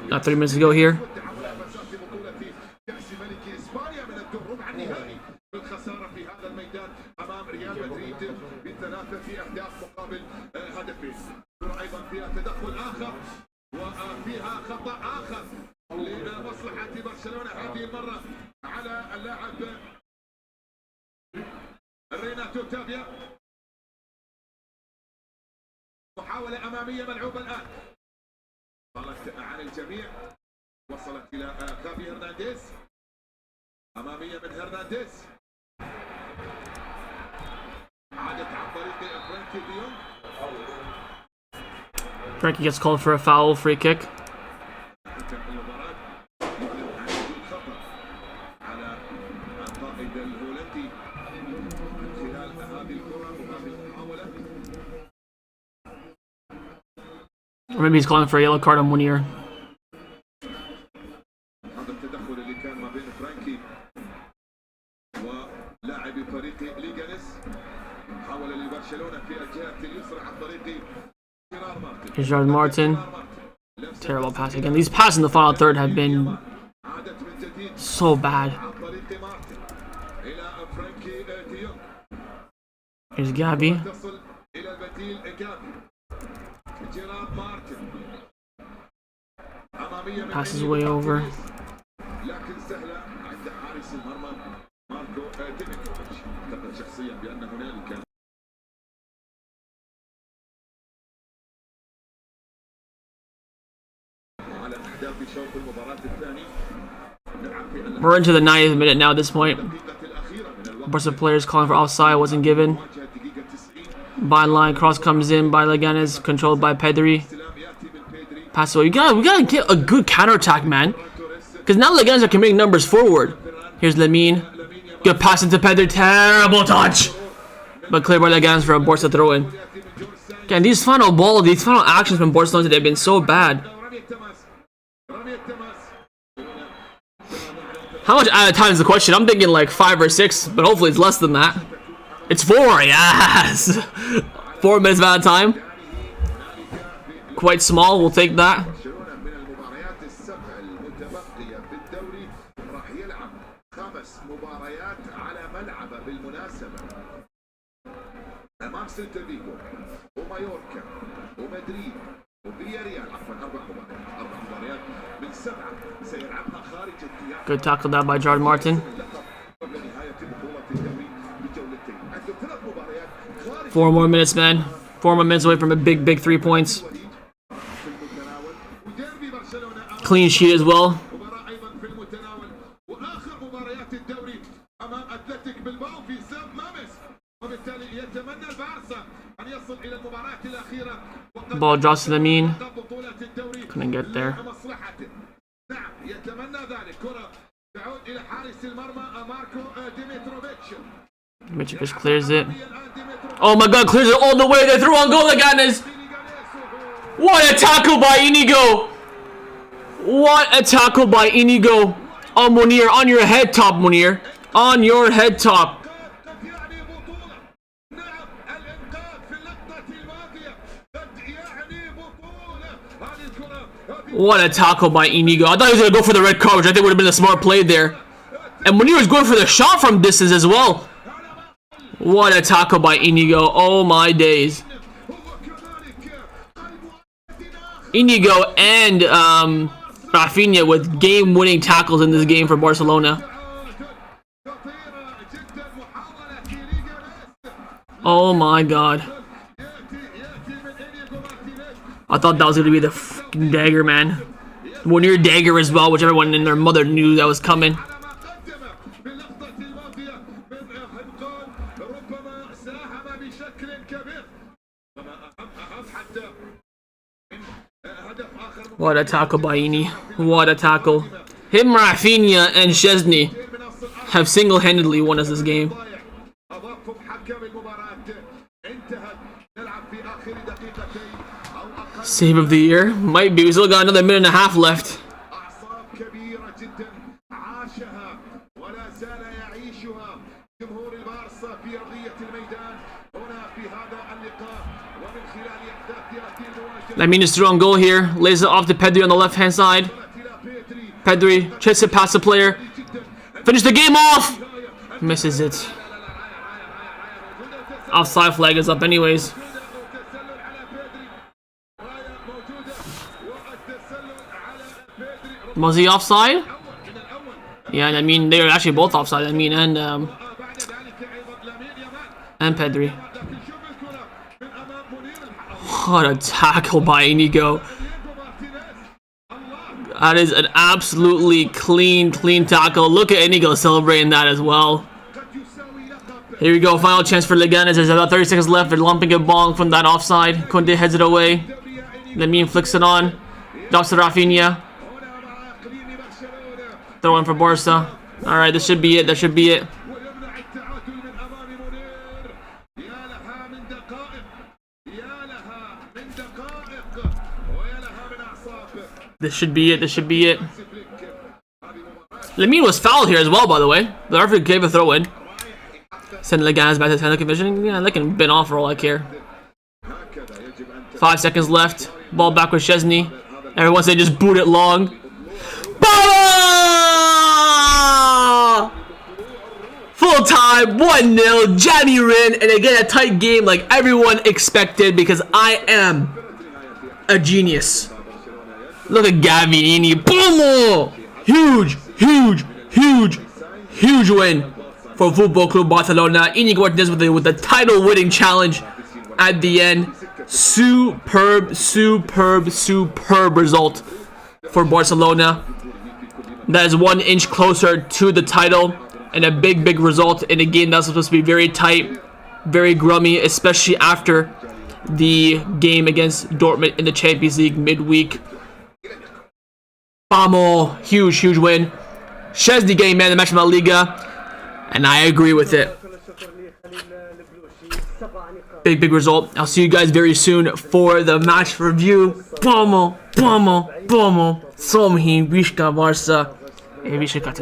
[SPEAKER 1] Got 3 minutes to go here.
[SPEAKER 2] أيضا فيها تدخل لمصلحة برشلونة هذه المرة على اللاعب ريناتو تافيا. محاولة أمامية ملعوبة الآن، طالت عن الجميع، وصلت إلى خافي هرنانديز. أمامية من هرنانديز، عادت عن طريق فرانكي دي يونغ.
[SPEAKER 1] Frankie gets called for a foul, free kick. Or maybe he's calling for a yellow card on Munir.
[SPEAKER 2] هذا التدخل اللي كان ما بين فرانكي ولاعب فريق ليغانيس، محاولة لبرشلونة في الجهة اليسرى عن طريق
[SPEAKER 1] Gerard Martin. Terrible pass again. These passes in the final third have been so bad. Here's Gabby. Passes way over.
[SPEAKER 2] لكن سهلة عند حارس المرمى ماركو ديميتروفيتش. ذكر شخصيا بأن هنالك على أهداف شوط المباراة الثاني.
[SPEAKER 1] We're into the 90th minute now at this point. Barca players calling for offside, wasn't given. Byline cross comes in by Leganes, controlled by Pedri. Pass away. We gotta get a good counterattack, man. Because now Leganes are committing numbers forward. Here's Lamine. Good pass into Pedri. Terrible touch. But clear by Leganes for a Barca throw in. Again, these final actions from Barcelona today have been so bad. How much out of time is the question? I'm thinking like 5 or 6, but hopefully it's less than that. It's 4, yes! 4 minutes of out of time. Quite small, we'll take that. Good tackle that by Gerard Martin. 4 more minutes, man. 4 more minutes away from a big 3 points. Clean sheet as well. Ball drops to Lamine. Couldn't get there. Mitrovic clears it. Oh my god, clears it all the way. They threw on goal again. What a tackle by Inigo. What a tackle by Inigo. Oh, Munir, on your head top, Munir. On your head top. What a tackle by Inigo. I thought he was going to go for the red card, which I think would have been a smart play there. And Munir was going for the shot from distance as well. What a tackle by Inigo. Oh my days. Inigo and Rafinha with game-winning tackles in this game for Barcelona. Oh my god. I thought that was going to be the fucking dagger, man. Munir dagger as well, which everyone and their mother knew that was coming. What a tackle by Ini. What a tackle. Him, Rafinha, and Szczesny have single-handedly won us this game. Save of the year. Might be. We still got another minute and a half left. Lamine is through on goal here. Lays it off to Pedri on the left-hand side. Pedri tries to pass the player. Finish the game off! Misses it. Offside flag is up anyways. Was he offside? Yeah, I mean, they were actually both offside. I mean, and Pedri. What a tackle by Inigo. That is an absolutely clean tackle. Look at Inigo celebrating that as well. Here we go, final chance for Leganes. There's about 30 seconds left. They're lumping a ball from that offside. Conde heads it away. Lamine flicks it on. Drops to Rafinha. Throw in for Barca. Alright, this should be it. That should be it. This should be it. This should be it. Lamine was fouled here as well, by the way. The referee gave a throw in. Send Leganes back to technical vision. Yeah, they can bin off for all I care. 5 seconds left. Ball back with Szczesny. Everyone say just boot it long. Full time, 1-0. Jamie Rin, and again a tight game like everyone expected because I am a genius. Look at Gavinini. Boom! Huge win for Football Club Barcelona. Inigo Martinez with the title-winning challenge at the end. Superb result for Barcelona. That is 1 inch closer to the title, and a big result in a game that's supposed to be very tight, very grummy, especially after the game against Dortmund in the Champions League midweek. Vamos! Huge win. Szczesny getting man of the match from La Liga, and I agree with it. Big result. I'll see you guys very soon for the match review. Vamos! Somhi, Vishka Barca, e Vishka